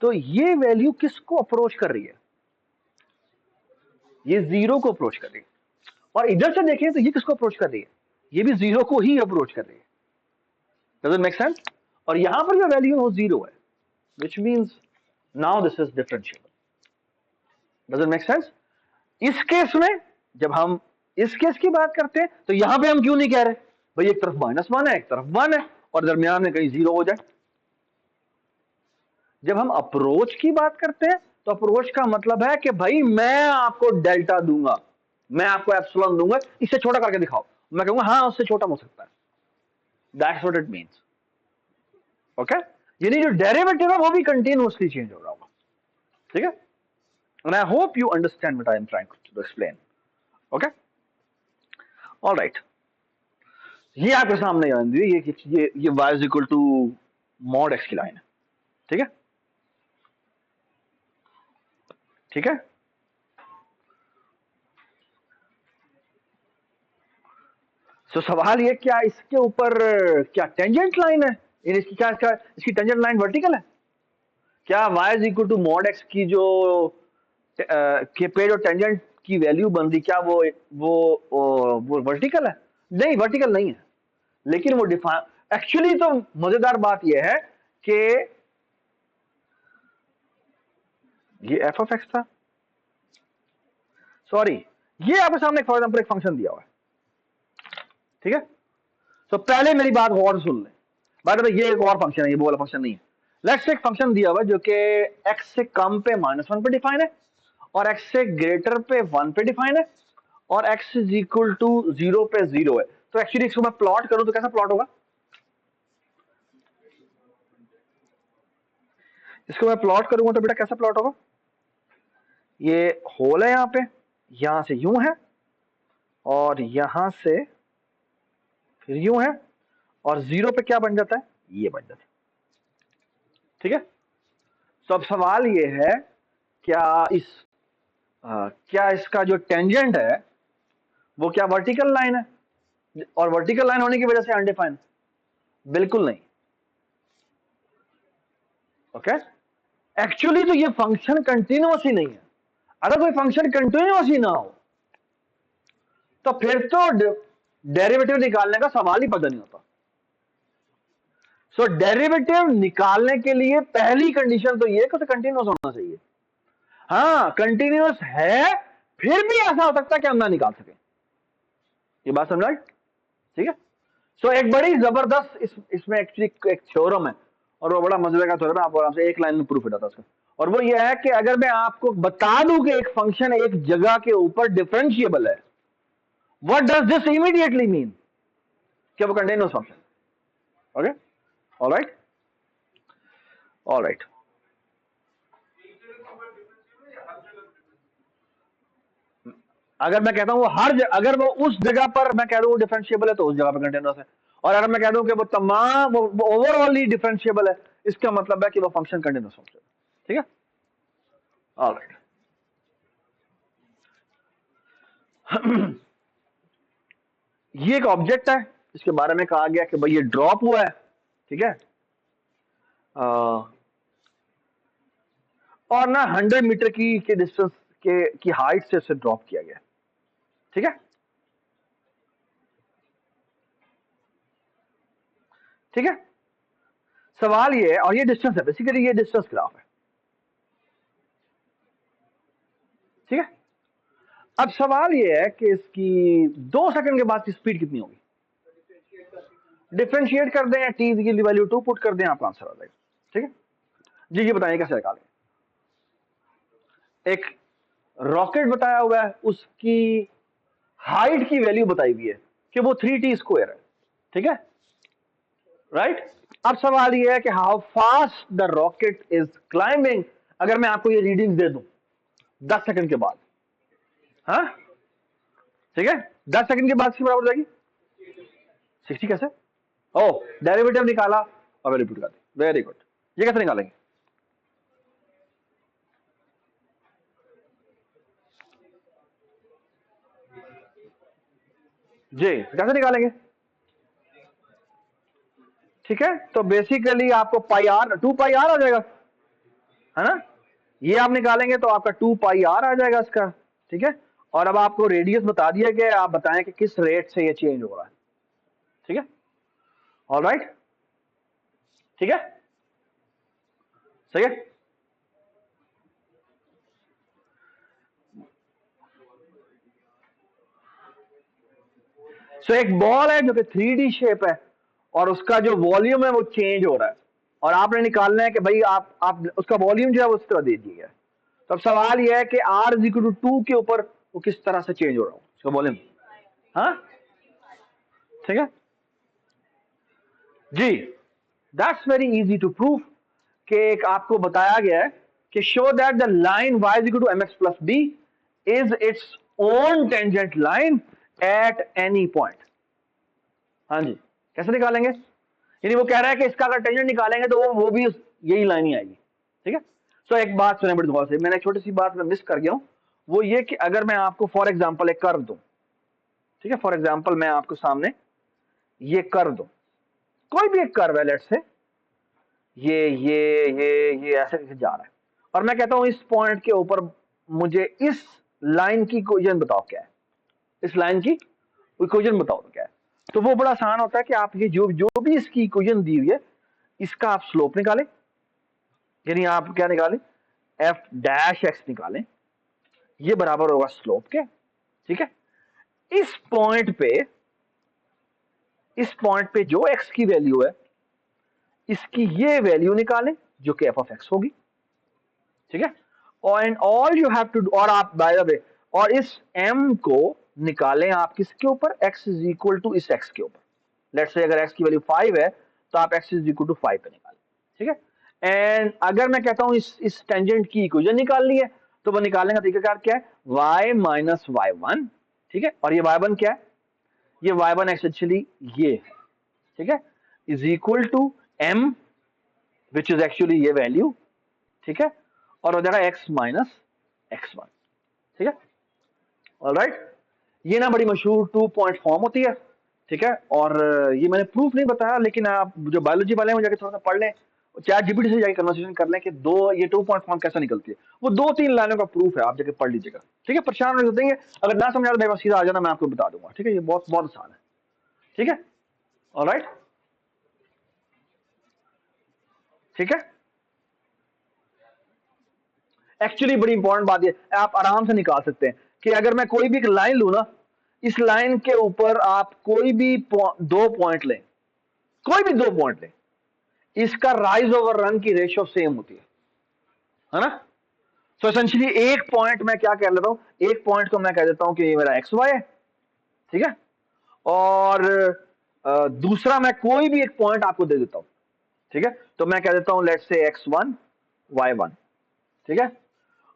तो ये वैल्यू किसको अप्रोच कर रही है? ये जीरो को अप्रोच कर रही है, और इधर से देखें तो ये किसको अप्रोच कर रही है? ये भी जीरो को ही अप्रोच कर रही है। Does it make sense? और यहां पर जो वैल्यू है वो जीरो है, which means now this is differentiable. Does it make sense? इस केस में जब हम इस केस की बात करते हैं तो यहां पे हम क्यों नहीं कह रहे भाई एक तरफ -1 है, एक तरफ 1 है, और दरमियान में कहीं जीरो हो जाए? जब हम अप्रोच की बात करते हैं तो अप्रोच का मतलब है कि भाई मैं आपको डेल्टा दूंगा, मैं आपको एप्सिलॉन दूंगा, इससे छोटा करके दिखाओ, मैं कहूंगा हाँ उससे छोटा हो सकता है। That's what it means. Okay, यानी जो डेरिवेटिव है वो भी कंटिन्यूअसली चेंज हो रहा होगा। ठीक है, and I hope you understand what I am trying to explain. Okay, alright, ये आपके सामने ये y is equal to mod x की लाइन है। ठीक है, ठीक है, सो सवाल ये क्या इसके ऊपर क्या टेंजेंट लाइन है? इसकी टेंजेंट लाइन वर्टिकल है क्या? y is equal to mod x की जो के पे जो टेंजेंट की वैल्यू बनती, क्या वो वर्टिकल है? नहीं, वर्टिकल नहीं है, लेकिन वो डिफाइन, एक्चुअली तो मजेदार बात यह है कि ये एफ ऑफ एक्स था, सॉरी, ये आपके सामने फॉर एग्जांपल एक फंक्शन दिया हुआ है। ठीक है, तो पहले मेरी बात गौर से सुन ले, बात है ये एक और फंक्शन है, ये वो वाला फंक्शन नहीं है। लेट्स से एक फंक्शन दिया हुआ जो कि x से कम पे -1 पे डिफाइन है और x से ग्रेटर पे 1 पे डिफाइन है और x इज इक्वल टू 0 पे 0 है। तो एक्चुअली इसको मैं प्लॉट करूं तो कैसा प्लॉट होगा? इसको मैं प्लॉट करूंगा तो बेटा कैसा प्लॉट होगा? ये होल है यहां से यूं है और यहां से फिर यूं है और 0 पे क्या बन जाता है? ये बन जाता है। ठीक है, तो अब सवाल ये है क्या इसका जो टेंजेंट है वो क्या वर्टिकल लाइन है? और वर्टिकल लाइन होने की वजह से अनडिफाइंड? बिल्कुल नहीं। ओके, एक्चुअली तो ये फंक्शन कंटिन्यूअस ही नहीं है। अगर कोई फंक्शन कंटिन्यूअस ही ना हो तो फिर तो डेरिवेटिव निकालने का सवाल ही पैदा नहीं होता। सो डेरिवेटिव निकालने के लिए पहली कंडीशन तो ये कि कंटिन्यूअस होना चाहिए। हाँ, कंटिन्यूअस है फिर भी ऐसा हो सकता है कि हम ना निकाल सके। ये बात समझ? ठीक है, सो एक बड़ी जबरदस्त इसमें एक्चुअली एक थ्योरम है और वो बड़ा मजे का थ्योरम है, आपको आराम से एक लाइन में प्रूफ हो जाता है उसका। और वो ये है कि अगर मैं आपको बता दूं कि एक फंक्शन एक जगह के ऊपर डिफरेंशिएबल है, what does this immediately mean? कि वो continuous function. Okay, alright alright. अगर मैं कहता हूं वो अगर वो उस जगह पर मैं कह दूं वो डिफरेंशिएबल है तो उस जगह पर कंटिन्यूअस है, और अगर मैं कह दूं कि वो तमाम वो ओवरऑल ही डिफरेंशिएबल है, इसका मतलब है कि वो फंक्शन कंटिन्यूअस फंक्शन। ठीक है, ऑलराइट। ये एक ऑब्जेक्ट है, इसके बारे में कहा गया कि भाई ये ड्रॉप हुआ है। ठीक है, और ना 100 मीटर की डिस्टेंस की हाइट से उसे ड्रॉप किया गया। ठीक है, ठीक है, सवाल ये है, और ये डिस्टेंस है, बेसिकली ये डिस्टेंस ग्राफ है। ठीक है, अब सवाल ये है कि इसकी 2 सेकंड के बाद की स्पीड कितनी होगी? डिफरेंशिएट कर दें, टी की वैल्यू 2 पुट कर दें, आपका आंसर आ जाएगा। ठीक है जी, ये बताइए कैसे निकालें? एक रॉकेट बताया हुआ है, उसकी हाइट की वैल्यू बताई हुई है कि वो 3t² है। ठीक है, राइट। अब सवाल ये है कि how fast the rocket is climbing. अगर मैं आपको ये रीडिंग दे दूं 10 सेकंड के बाद, हाँ ठीक है, 10 सेकंड के बाद की बराबर हो जाएगी 60। कैसे? ओ, डेरिवेटिव निकाला और रिपीट कर दी, वेरी गुड। ये कैसे निकालेंगे? जी, कैसे निकालेंगे? ठीक है, तो बेसिकली आपको पाई आर 2 पाई आर आ जाएगा, है ना? ये आप निकालेंगे तो आपका 2 पाई आर आ जाएगा इसका। ठीक है, और अब आपको रेडियस बता दिया गया, आप बताएं कि किस रेट से ये चेंज हो रहा है। ठीक है, ऑलराइट, ठीक है, सही है। सो एक बॉल है जो कि 3D शेप है और उसका जो वॉल्यूम है वो चेंज हो रहा है, और आपने निकालना है कि भाई आप उसका वॉल्यूम जो है वो उस तरह दे दिया है। तो अब सवाल यह है कि r इज इक्वल टू 2 के ऊपर वो किस तरह से चेंज हो रहा है उसका वॉल्यूम। हाँ, ठीक है जी, that's very easy to prove कि एक आपको बताया गया है कि show that the line y is equal to mx plus b is its own tangent line at any point. हाँ जी, कैसे निकालेंगे? यानी वो कह रहा है कि इसका अगर टेंजेंट निकालेंगे तो वो भी यही लाइन ही आएगी। ठीक है, सो एक बात सुने बड़ी गौर से, मैंने एक छोटी सी बात में मिस कर गया हूं, वो ये कि अगर मैं आपको फॉर एग्जांपल एक कर्व दूं, ठीक है, फॉर एग्जांपल मैं आपको सामने ये कर्व दूं, कोई भी एक कर्व है, लेट्स से ये ऐसे जा रहा है, और मैं कहता हूं इस पॉइंट के ऊपर मुझे इस लाइन की इक्वेशन बताओ क्या है, इस लाइन की इक्वेशन बताओ क्या है। तो वो बड़ा आसान होता है कि आप ये जो जो भी इसकी इक्वेशन दी हुई है, इसका आप स्लोप निकालें, यानी आप क्या निकालें, एफ डैश एक्स निकालें, ये बराबर होगा स्लोप के। ठीक है, इस पॉइंट पे जो एक्स की वैल्यू है, इसकी ये वैल्यू निकालें, जो कि एफ ऑफ एक्स होगी, ठीक है। और and all you have to, और आप बाय द वे, और इस m को निकालें आप किसके ऊपर, x इज इक्वल टू इस x के ऊपर। लेट्स से अगर x की वैल्यू 5 है तो आप x इज इक्वल टू 5 पे निकालें, ठीक है। एंड अगर मैं कहता हूं इस टेंजेंट की इक्वेशन निकालनी है तो वो निकालने का तरीका क्या है, y माइनस y1, ठीक है। और ये y1 क्या है, ये y1 एक्चुअली ये है, ठीक है, is equal to m which is actually ये वैल्यू, ठीक है, और हो जाएगा x माइनस x1, ठीक है। ऑलराइट, ये ना बड़ी मशहूर 2 पॉइंट फॉर्म होती है, ठीक है। और ये मैंने प्रूफ नहीं बताया, लेकिन आप जो बायोलॉजी वाले हैं वो जाके थोड़ा सा पढ़ लें, चैट जीपीटी से जाके कन्वर्सेशन कर लें कि ये 2 पॉइंट फॉर्म कैसा निकलती है। वो 2-3 लाइनों का प्रूफ है, आप जाके पढ़ लीजिएगा, ठीक है। परेशान नहीं देंगे, अगर ना समझ आ तो मेरे पास सीधा आ जाना, मैं आपको बता दूंगा, ठीक है। ये बहुत बहुत आसान है, ठीक है। ऑलराइट, ठीक है। एक्चुअली बड़ी इंपॉर्टेंट बात ये आप आराम से निकाल सकते हैं कि अगर मैं कोई भी एक लाइन लू ना, इस लाइन के ऊपर आप कोई भी 2 पॉइंट लें, कोई भी 2 पॉइंट लें, इसका राइज ओवर रन की रेशियो सेम होती है ना। सो एसेंशियली एक पॉइंट मैं क्या कह लेता हूं, एक पॉइंट को मैं कह देता हूं कि ये मेरा एक्स वाई है, ठीक है। और दूसरा मैं कोई भी एक पॉइंट आपको दे देता हूं, ठीक है। तो मैं कह देता हूं लेट्स से x1 y1, ठीक है।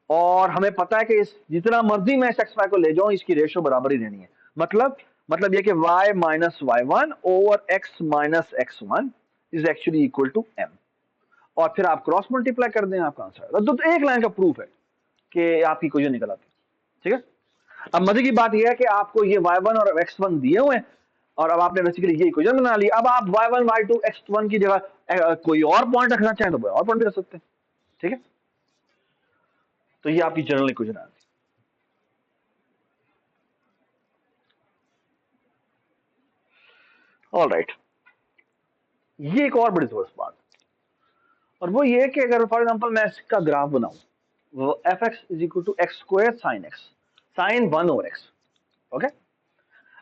और हमें पता है कि इस जितना मर्जी मैं इस एक्स वाई को ले जाऊं, इसकी रेशियो बराबर ही रहनी है। मतलब ये कि y minus y1 over x minus x1 is actually equal to m, और फिर आप क्रॉस मल्टीप्लाई कर दें, आपका आंसर आएगा। तो एक लाइन का प्रूफ है कि आपकी इक्वेशन निकल आती है, ठीक है। अब मजे की बात यह है कि आपको ये y1 और x1 दिए हुए हैं, और अब आपने बेसिकली ये इक्वेशन बना ली। अब आप y1 y2 x1 की जगह कोई और पॉइंट रखना चाहें तो कोई और पॉइंट भी रख सकते हैं, ठीक है। तो ये आपकी जनरल इक्वेशन आती है। ऑलराइट, ये एक और बड़ी जबरदस्त बात, और वो ये कि अगर फॉर एग्जांपल मैं इसका ग्राफ बनाऊं, f x is equal to x square sine x, sine 1 over x, okay.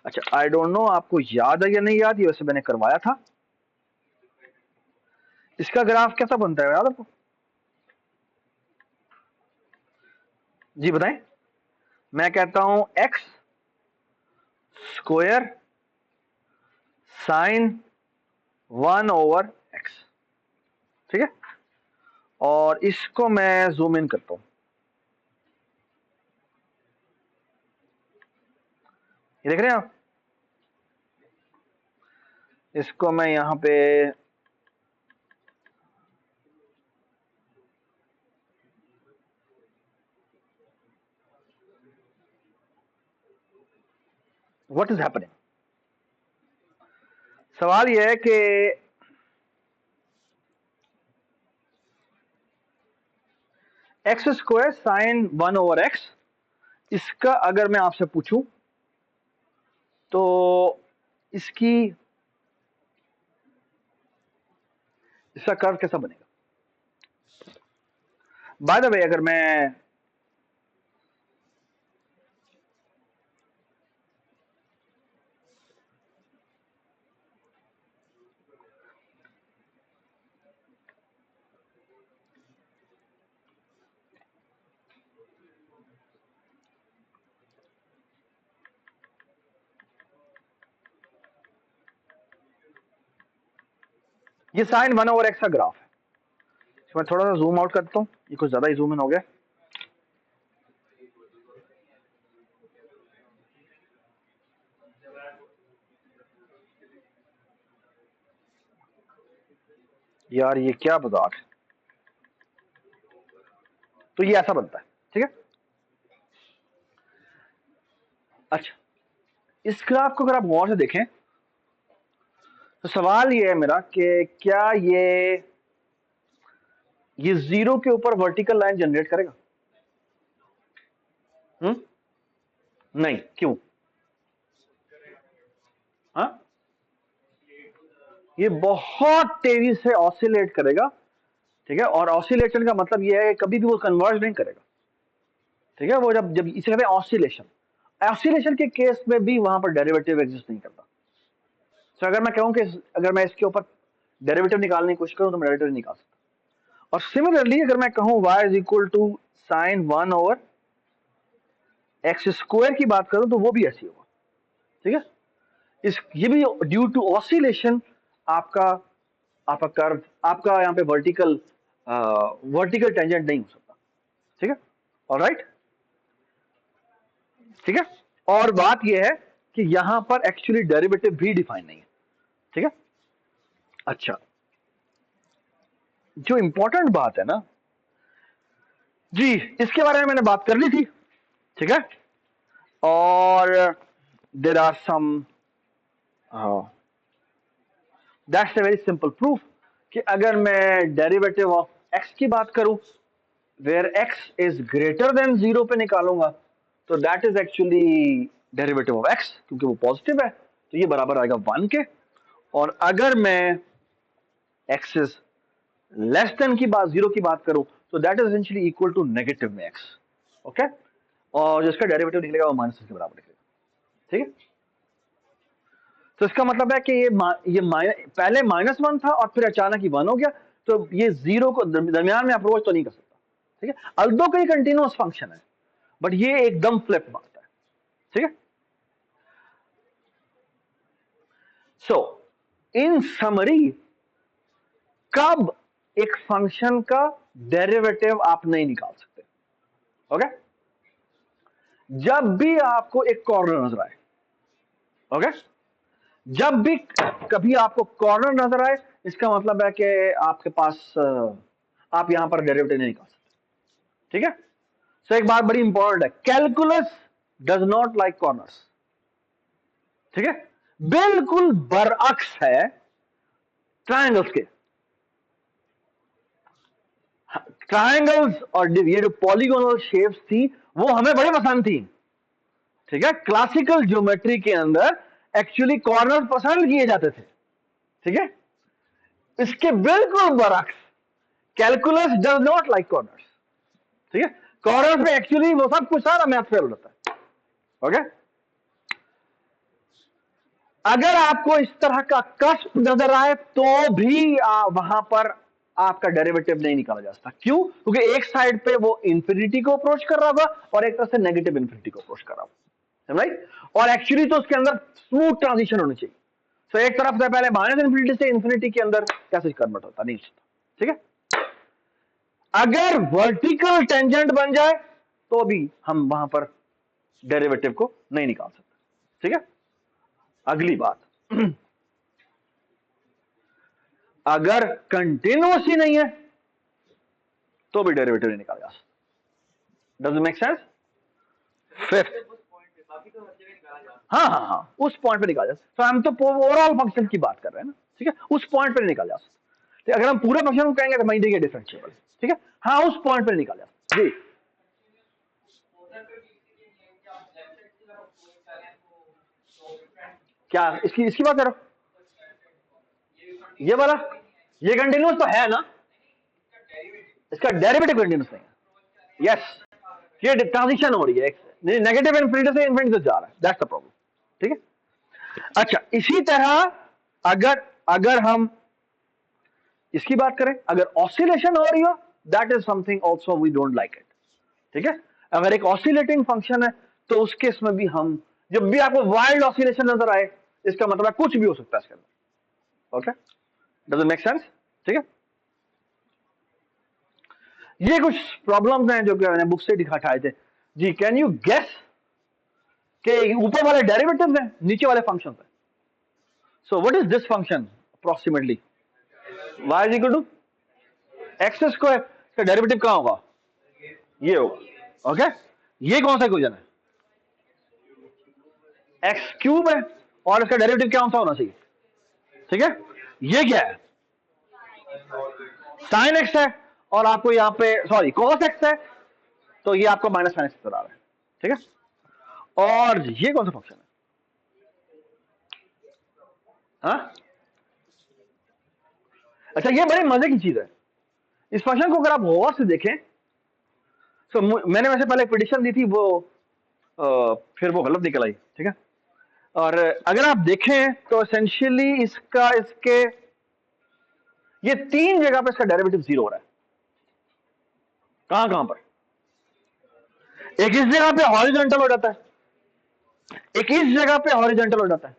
अच्छा, आई डोंट नो आपको याद है या नहीं याद, ये वैसे मैंने करवाया था। इसका ग्राफ कैसा बनता है याद आपको, जी बताएं। मैं कहता हूं x square sign 1 over x, ठीक है। और इसको मैं जूम इन करता हूं, ये देख रहे हैं आप, इसको मैं यहां पे व्हाट इज हैपनिंग, सवाल यह है कि x square sign 1 over x, इसका अगर मैं आपसे पूछूं तो इसकी इसका कर्व कैसा बनेगा। बाय द वे, अगर मैं ये साइन 1 ओवर एक्स का ग्राफ है, तो मैं थोड़ा सा जूम आउट करता हूं, ये कुछ ज्यादा ही जूम इन हो गया। यार ये क्या मजाक है, तो ये ऐसा बनता है, ठीक है। अच्छा, इस ग्राफ को अगर आप गौर से देखें तो सवाल ये है मेरा कि क्या ये जीरो के ऊपर वर्टिकल लाइन जनरेट करेगा, नहीं, क्यों, हाँ, ये बहुत तेजी से ऑसिलेट करेगा, ठीक है। और ऑसिलेशन का मतलब ये है कि कभी भी वो कन्वर्ज नहीं करेगा, ठीक है। वो जब जब इसे कहते हैं ऑसिलेशन, ऑसिलेशन के केस में भी वहां पर डेरिवेटिव एग्जिस्ट नहीं करता। तो अगर मैं कहूं कि अगर मैं इसके ऊपर डेरिवेटिव निकालने की कोशिश करूं तो मैं डेरिवेटिव नहीं निकाल सकता। और सिमिलरली अगर मैं कहूं y is equal to sine 1 over x square की बात करूं तो वो भी ऐसी होगा, ठीक है। ये भी ड्यू टू ऑसिलेशन आपका आपका कर्व, आपका यहां पे वर्टिकल टेंजेंट नहीं हो सकता, ठीक है। ऑलराइट, ठीक है। और बात यह है कि यहां पर एक्चुअली डेरिवेटिव भी डिफाइन नहीं है, ठीक है। अच्छा, जो इंपॉर्टेंट बात है ना जी, इसके बारे में मैंने बात कर ली थी, ठीक है। और there are some that's a very simple proof कि अगर मैं डेरिवेटिव ऑफ एक्स की बात करूं where x is greater than 0 पे निकालूंगा तो that is actually derivative of x, क्योंकि वो पॉजिटिव है तो ये बराबर आएगा 1 के। और अगर मैं एक्स इज लेस देन की बात 0 की बात करूं तो that is essentially equal to negative में एक्स, ओके। और जिसका डेरिवेटिव निकलेगा वो माइनस के बराबर निकलेगा, ठीक है। तो इसका मतलब है कि ये पहले -1 था और फिर अचानक ही 1 हो गया, तो ये 0 को दरमियान में अप्रोच तो नहीं कर सकता, ठीक है। अल्दो कई कंटिन्यूअस फंक्शन है बट ये एकदम फ्लिप मारता है, ठीक है। सो इन समरी कब एक फंक्शन का डेरिवेटिव आप नहीं निकाल सकते, ओके, जब भी आपको एक कॉर्नर नजर आए, ओके। जब भी कभी आपको कॉर्नर नजर आए इसका मतलब है कि आपके पास आप यहां पर डेरिवेटिव नहीं निकाल सकते, ठीक है। सो एक बात बड़ी इंपॉर्टेंट है, calculus does not like corners, ठीक है। बिल्कुल बरअक्स है ट्रायंगल्स के। ट्रायंगल्स और ये जो पॉलीगोनल शेप्स थी वो हमें बड़ी पसंद थी, ठीक है। क्लासिकल ज्योमेट्री के अंदर एक्चुअली कॉर्नर पसंद किए जाते थे, ठीक है। इसके बिल्कुल बरअक्स calculus does not like corners, ठीक है। कॉर्नर पे एक्चुअली वो सब कुछ सारा मैथ फेल होता है, ओके। अगर आपको इस तरह का कष्ट नजर आए तो भी वहां पर आपका डेरिवेटिव नहीं निकाला जा सकता, क्यों? क्योंकि एक साइड पे वो इंफिनिटी को अप्रोच कर रहा होगा और एक तरह से नेगेटिव इंफिनिटी को अप्रोच कर रहा होगा, राइट। और एक्चुअली तो उसके अंदर स्मूथ ट्रांजिशन होनी चाहिए। तो एक तरफ से पहले माइनस इंफिनिटी से इंफिनिटी के अंदर कैसे कन्वर्ट होता, नहीं होता, ठीक है। अगर वर्टिकल टेंजेंट बन जाए तो भी हम वहां पर डेरिवेटिव को नहीं निकाल सकते, ठीक है। अगली बात, अगर कंटिन्यूअस ही नहीं है तो भी डेरिवेटिव नहीं निकाला जा सकता। Does it make sense? Fifth, हाँ हाँ हाँ, उस पॉइंट पे निकाला जा सकता। तो हम तो ओवरऑल फंक्शन की बात कर रहे हैं ना, ठीक है। उस पॉइंट पे निकाला जा सकता। तो अगर हम पूरे फंक्शन को कहेंगे तो मैं देखिए डिफरेंशिएबल, ठीक है। हाँ, उस पॉइंट पे निकाला जा सकता जी। क्या इसकी इसकी बात करो, ये वाला, ये कंटिन्यूअस तो है ना, इसका डेरिवेटिव कंटिन्यूअस नहीं है। यस, ये ट्रांजिशन हो रही है, नेगेटिव इनफिनिटी से इनफिनिटी से जा रहा है, दैट्स द प्रॉब्लम, ठीक है। अच्छा, इसी तरह अगर अगर हम इसकी बात करें, अगर ऑसिलेशन हो रही हो that is something also we don't like it, ठीक है। अगर एक ऑसिलेटिंग फंक्शन है तो उस केस में भी हम, जब भी आपको वाइल्ड ऑसिलेशन नजर आए इसका मतलब कुछ भी हो सकता है इसके अंदर, okay. Does it make sense, ठीक है। ये कुछ प्रॉब्लम्स हैं जो कि मैंने बुक से दिखाए थे जी। कैन यू गेस कि ऊपर वाले डेरिवेटिव्स हैं, नीचे वाले फंक्शन है। So what is this function approximately? y is equal to x square, इसका डेरिवेटिव कहां होगा? ये होगा, ओके। ये कौन सा इक्वेशन है? एक्स क्यूब है और इसका डेरिवेटिव क्या होना चाहिए, ठीक है। ये क्या है? साइन एक्स है और आपको यहां पे सॉरी कॉस एक्स है, तो ये आपको माइनस साइन एक्स नजर आ रहा है, ठीक है। और ये कौन सा फंक्शन है? हाँ, अच्छा, ये बड़े मजे की चीज है। इस फंक्शन को अगर आप गौर से देखें तो मैंने वैसे पहले प्रेडिक्शन दी थी, वो फिर वो गलत निकल आई, ठीक है। और अगर आप देखें तो एसेंशियली इसके ये तीन जगह पे इसका डेरिवेटिव 0 हो रहा है, कहां कहां पर? एक इस जगह पे हॉरिजॉन्टल हो जाता है, एक इस जगह पे हॉरिजॉन्टल हो जाता है,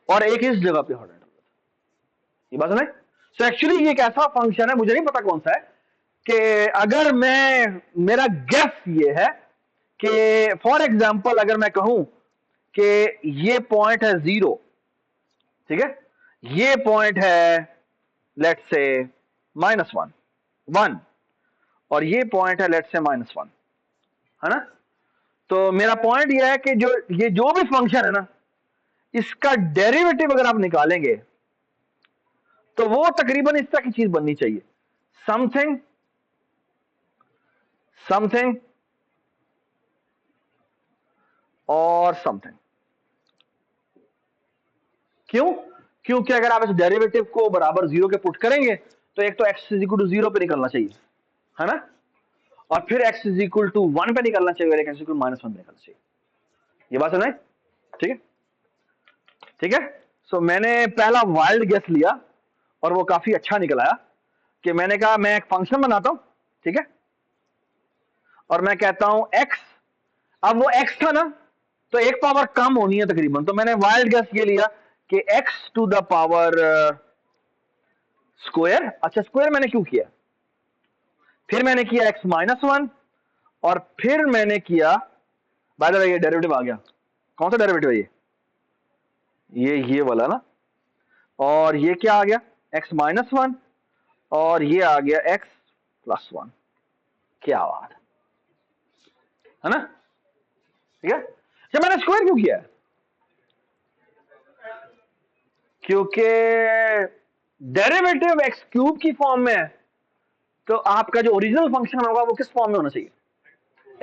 और एक इस जगह पे हॉरिजॉन्टल हो जाता है। ये बात है ना? सो एक्चुअली ये एक ऐसा फंक्शन है, मुझे नहीं पता कौन सा है, कि अगर मैं, मेरा गेस ये है कि फॉर एग्जाम्पल अगर मैं कहूं कि ये पॉइंट है 0, ठीक है, ये पॉइंट है लेट्स से -1 और ये पॉइंट है लेट्स से -1, है ना? तो मेरा पॉइंट यह है कि ये जो भी फंक्शन है ना, इसका डेरिवेटिव अगर आप निकालेंगे तो वो तकरीबन इस तरह की चीज बननी चाहिए, समथिंग समथिंग और समथिंग। क्यों? क्योंकि अगर आप इस डेरिवेटिव को बराबर 0 के पुट करेंगे तो एक तो x इज इक्वल टू 0 पे निकलना चाहिए, है ना, और फिर x इज इक्वल टू 1 पे निकलना चाहिए और x इज इक्वल -1 पे निकलना चाहिए। ये बात है ना? ठीक है, ठीक है। सो मैंने पहला वाइल्ड गेस लिया और वो काफी अच्छा निकल आया कि मैंने कहा मैं एक फंक्शन बनाता हूं, ठीक है, और मैं कहता हूं x, अब वो x था ना, तो एक पावर कम होनी है तकरीबन, तो मैंने वाइल्ड गेस ये लिया कि x to the power square. अच्छा, स्क्वायर मैंने क्यों किया? फिर मैंने किया x -1 और फिर मैंने किया, बाय द वे ये डेरिवेटिव आ गया, कौन सा डेरिवेटिव है ये वाला ना, और ये क्या आ गया x -1 और ये आ गया x +1। क्या बात है ना? ठीक है। जब मैंने स्क्वायर क्यों किया? क्योंकि डेरिवेटिव x क्यूब की फॉर्म में है, तो आपका जो ओरिजिनल फंक्शन होगा वो किस फॉर्म में होना चाहिए?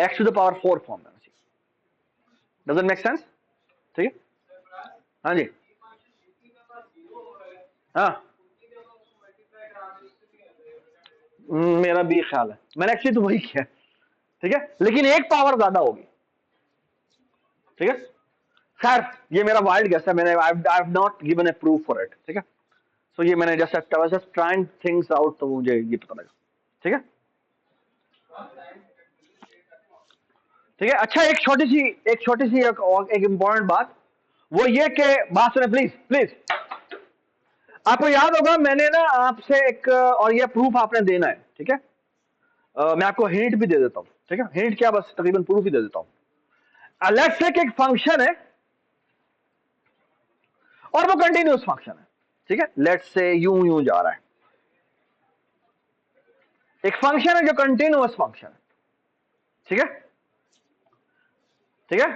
x to the power 4 form में होना चाहिए। Doesn't make sense? ठीक है, हाँ जी, हाँ, मेरा भी ख्याल है, मैंने एक्चुअली तो वही किया, ठीक है, लेकिन एक पावर ज्यादा होगी, ठीक है। खैर ये मेरा वाइल्ड गेस है, मैंने I have not given A proof for it, ठीक है। सो ये मैंने जस्ट ट्राइंग थिंग्स आउट, तो मुझे ये पता लगा, ठीक है, ठीक है। अच्छा, एक छोटी सी एक इंपॉर्टेंट बात, वो ये कि, बात सुने प्लीज प्लीज, आपको याद होगा मैंने ना आपसे एक, और ये प्रूफ आपने देना है, ठीक है। मैं आपको हिंट भी दे देता हूं, ठीक है, हिंट क्या, बस तकरीबन प्रूफ ही दे देता हूं। लेट्स से एक फंक्शन है और वो कंटिन्यूअस फंक्शन है, ठीक है, लेट्स से यूं यूं जा रहा है, एक फंक्शन है जो कंटिन्यूअस फंक्शन है, ठीक है, ठीक है,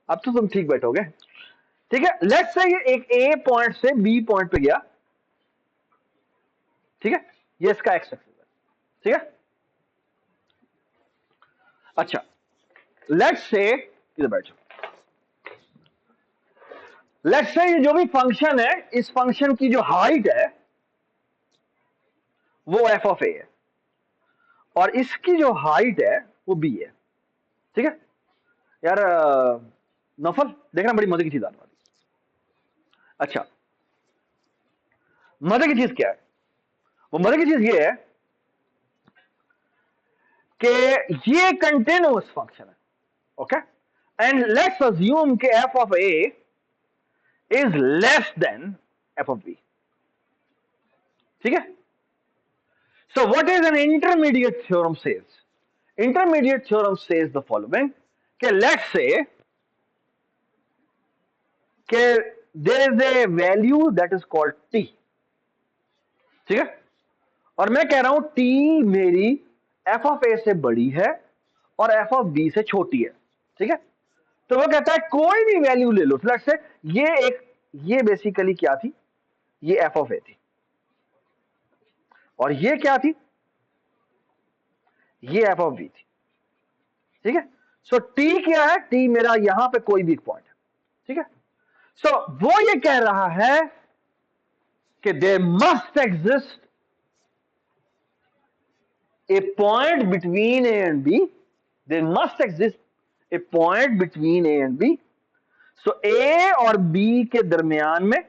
अब तो तुम ठीक बैठोगे, ठीक है। लेट्स से ये एक ए पॉइंट से बी पॉइंट पे गया, ठीक है, ये इसका एक्स एक्सिस है, ठीक है। अच्छा, लेट्स से, इधर बैठ जाओ, लेट्स से ये जो भी फंक्शन है, इस फंक्शन की जो हाइट है वो एफ ऑफ ए है और इसकी जो हाइट है वो बी है, ठीक है। यार नफल देखना, बड़ी मजे की चीज आने वाली। अच्छा, मजे की चीज क्या है? वो मजे की चीज ये है कि ये कंटिन्यूअस फंक्शन है, ओके, एंड लेट्स अज्यूम कि F of a is less than f of b, ठीक है। So what is an intermediate theorem says? Intermediate theorem says the following, कि let's say कि there is a value that is called t, ठीक है, और मैं कह रहा हूं t मेरी f of a से बड़ी है और f of b से छोटी है, ठीक है। तो वो कहता है कोई भी वैल्यू ले लो, लेट्स से ये बेसिकली क्या थी, ये f of a थी और ये क्या थी, ये f of b थी, ठीक है। सो t क्या है? t मेरा यहां पे कोई भी पॉइंट है, ठीक है। सो वो ये कह रहा है कि there must exist a point between A and B, there must exist a point between A and B. So A और बी के दरमियान में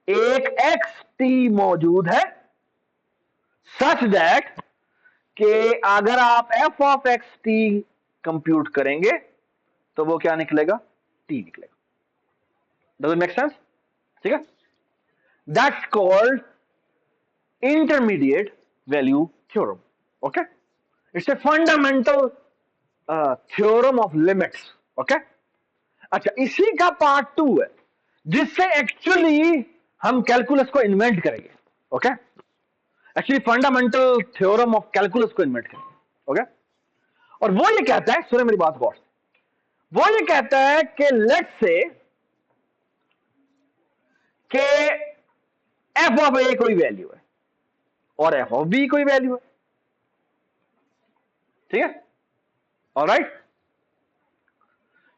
एक एक्स टी मौजूद है, सच दैट कि अगर आप F of x T compute करेंगे तो वो क्या निकलेगा, टी निकलेगा. Does it make sense? ठीक है, that's called intermediate value theorem. Okay, it's a fundamental theorem of limits. Okay, अच्छा, इसी का पार्ट 2 है जिससे एक्चुअली हम कैलकुलस को इन्वेंट करेंगे. Okay, actually fundamental theorem of calculus को इन्वेंट करेंगे. ओके, और वो ये कहता है, सुने मेरी बात गौर से, वो ये कहता है कि लेट्स से कि एफ ऑफ ए कोई वैल्यू है और एफ ऑफ बी कोई वैल्यू है. ठीक है, ऑलराइट.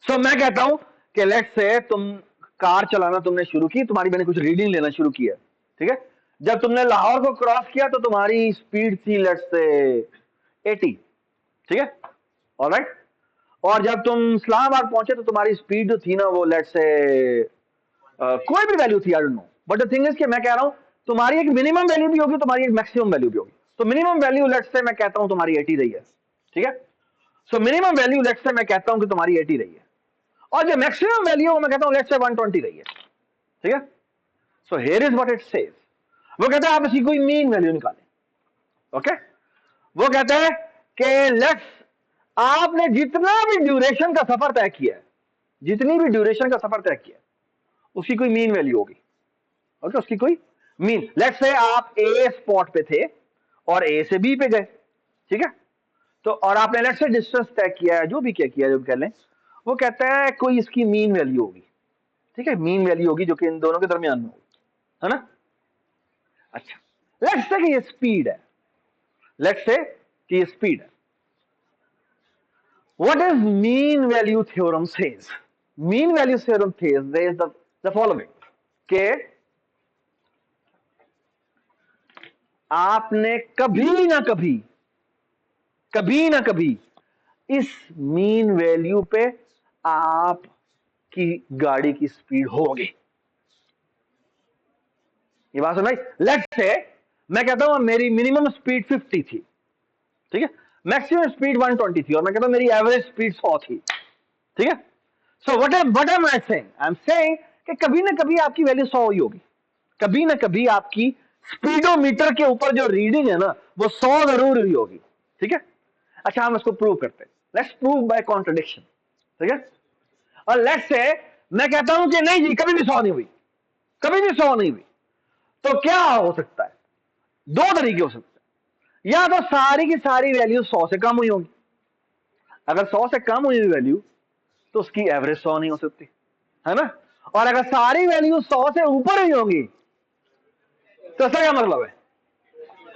सो मैं कहता हूं कि लेट्स से तुम कार चलाना तुमने शुरू की, तुम्हारी मैंने कुछ रीडिंग लेना शुरू किया. ठीक है, जब तुमने लाहौर को क्रॉस किया तो तुम्हारी स्पीड थी लेट्स से 80. ठीक है, ऑलराइट. और जब तुम इस्लामाबाद पहुंचे तो तुम्हारी स्पीड जो थी ना वो लेट्स से कोई भी वैल्यू थी, आई don't no, but the thing is कि मैं कह रहा हूं तुम्हारी एक मिनिमम वैल्यू भी होगी, तुम्हारी एक मैक्सिमम वैल्यू भी होगी. तो मिनिमम वैल्यू लेट्स से मैं कहता हूं तुम्हारी 80 रही है. ठीक है, so minimum value let's say मैं कहता हूं कि तुम्हारी 80 रही है, और जो मैक्सिमम वैल्यू है मैं कहता हूं लेट्स से 120 रही है. ठीक है, so here is what it says. वो कहता है आप इसकी कोई मीन वैल्यू निकालें. ओके, वो कहता है कि लेट्स, आपने जितना भी ड्यूरेशन का सफर तय किया है, जितनी भी ड्यूरेशन का सफर तय किया है, उसकी कोई मीन वैल्यू होगी. ओके, उसकी कोई मीन, लेट्स से आप ए स्पॉट पे थे और ए से बी पे गए. ठीक है, तो और आपने लेट्स से डिस्टेंस तय किया है, जो भी क्या किया, जो कह लें, वो कहता है कोई इसकी मीन वैल्यू होगी. ठीक है, मीन वैल्यू होगी जो कि इन दोनों के दरमियान में होगी, है ना. अच्छा, लेट्स से कि ये स्पीड है, लेट्स से कि ये स्पीड है. What does mean value theorem says? Mean value theorem says the following, कि आपने कभी ना कभी इस मीन वैल्यू पे आपकी गाड़ी की स्पीड होगी. ये बात सुनाई. लेट्स से मैं कहता हूं मेरी मिनिमम स्पीड 50 थी. ठीक है, मैक्सिमम स्पीड 120 थी, और मैं कहता हूं मेरी एवरेज स्पीड 100 थी. ठीक है, so what am I saying, I am saying कि कभी ना कभी आपकी वैल्यू 100 ही होगी. कभी ना कभी आपकी स्पीडोमीटर के ऊपर जो रीडिंग है ना वो 100 जरूर हुई होगी. ठीक है, अच्छा, हम इसको प्रूव करते हैं. Let's prove by contradiction. ठीक है, और लेट्स से मैं कहता हूं कि नहीं जी, कभी भी 100 नहीं हुई, कभी भी 100 नहीं हुई. तो क्या हो सकता है, दो तरीके हो सकते हैं. या तो सारी की सारी वैल्यू 100 से कम हुई होगी. अगर 100 से कम हुई वैल्यू तो उसकी एवरेज 100 नहीं हो सकती, है ना. और अगर सारी वैल्यू 100 से ऊपर हुई होगी तो इसका क्या मतलब है,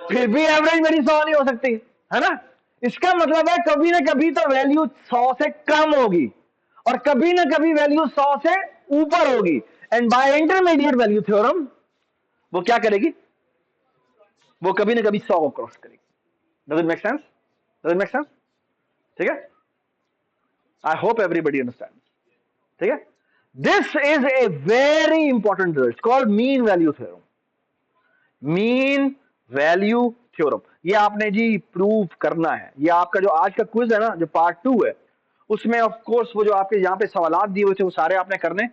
फिर भी एवरेज मेरी 100 नहीं हो सकती, है ना. इसका मतलब है कभी ना कभी तो वैल्यू 100 से कम होगी और कभी ना कभी वैल्यू 100 से ऊपर होगी. And by intermediate value theorem वो क्या करेगी, वो कभी ना कभी 100 को क्रॉस करेगी. Does it make sense? Does it make sense? ठीक है, आई होप एवरीबडी अंडरस्टैंड. ठीक है, this is a very important result called mean value theorem. Mean value theorem ये आपने जी प्रूव करना है. ये आपका जो आज का क्विज है ना, जो पार्ट 2 है, उसमें ऑफ कोर्स वो जो आपके यहां पे सवालात दिए हुए थे वो सारे आपने करने.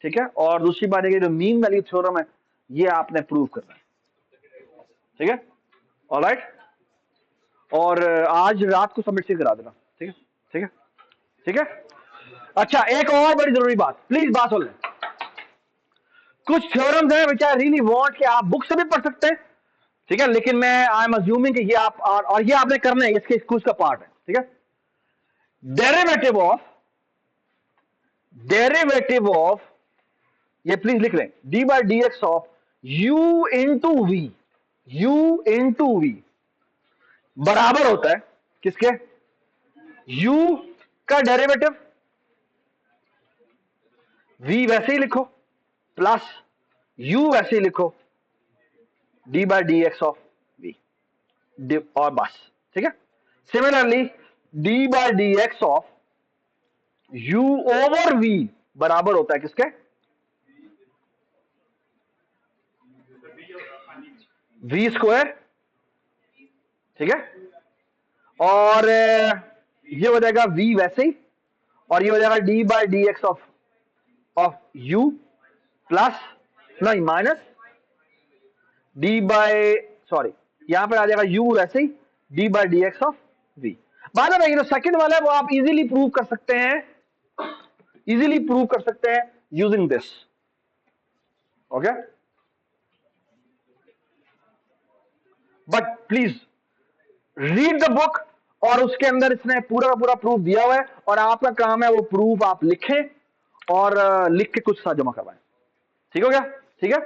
ठीक है, और दूसरी बात है कि जो मीन वैल्यू थ्योरम है ये आपने प्रूव करना है. ठीक है, ऑलराइट. और आज रात को सबमिट करा देना. ठीक है, ठीक है, ठीक है. अच्छा, एक और बड़ी जरूरी बात, प्लीज बात सुन लें. कुछ थ्योरम्स हैं विच आई रियली वांट कि आप बुक से भी पढ़ सकते हैं. ठीक है, लेकिन मैं आई एम अज्यूमिंग कि ये आप और ये आपने करना है, इसके क्विज का पार्ट है. ठीक है, डेरिवेटिव ऑफ ये प्लीज लिख लें, d by d x of u into v बराबर होता है किसके, u का डेरिवेटिव, v वैसे ही लिखो, प्लस u वैसे ही लिखो, d by d x of v, और बस. ठीक है, similarly d by d x of u over v बराबर होता है किसके, v स्क्वायर. ठीक है, और ये हो जाएगा v वैसे ही, और ये हो जाएगा d by d x of u plus नहीं माइनस d बाय सॉरी यहां पर आ जाएगा u वैसे ही d by d x of v। बाद में जो सेकंड वाला है वो आप इजीली प्रूव कर सकते हैं using this. Okay, but please read the book, और उसके अंदर इसने पूरा का पूरा प्रूफ दिया हुआ है, और आपका काम है वो प्रूफ आप लिखें और लिख के कुछ साथ जमा करवाएं। ठीक हो गया? ठीक है,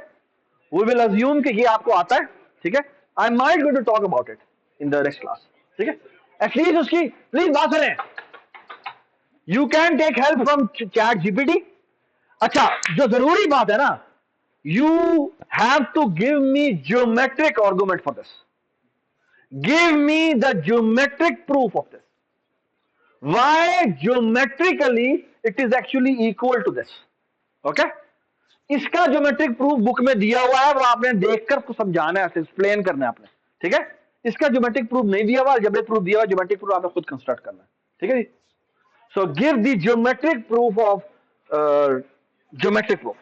वी विल अज्यूम कि ये आपको आता है। ठीक है, I might going to talk about it in the next class. ठीक है, एटलीस्ट उसकी प्लीज बात सुने, you can take help from chat GPT. अच्छा, जो जरूरी बात है ना, you have to give me geometric argument for this. Give me the geometric proof of this. Why geometrically it is actually equal to this. Okay? इसका ज्योमेट्रिक प्रूफ बुक में दिया हुआ है, वो आपने देखकर उसको समझाना है, एक्सप्लेन करना है आपने। ठीक है, इसका ज्योमेट्रिक प्रूफ नहीं दिया हुआ, अलजेब्रिक प्रूफ दिया हुआ, ज्योमेट्रिक प्रूफ आपने खुद कंस्ट्रक्ट करना है। ठीक है जी, so give the geometric proof of geometric proof.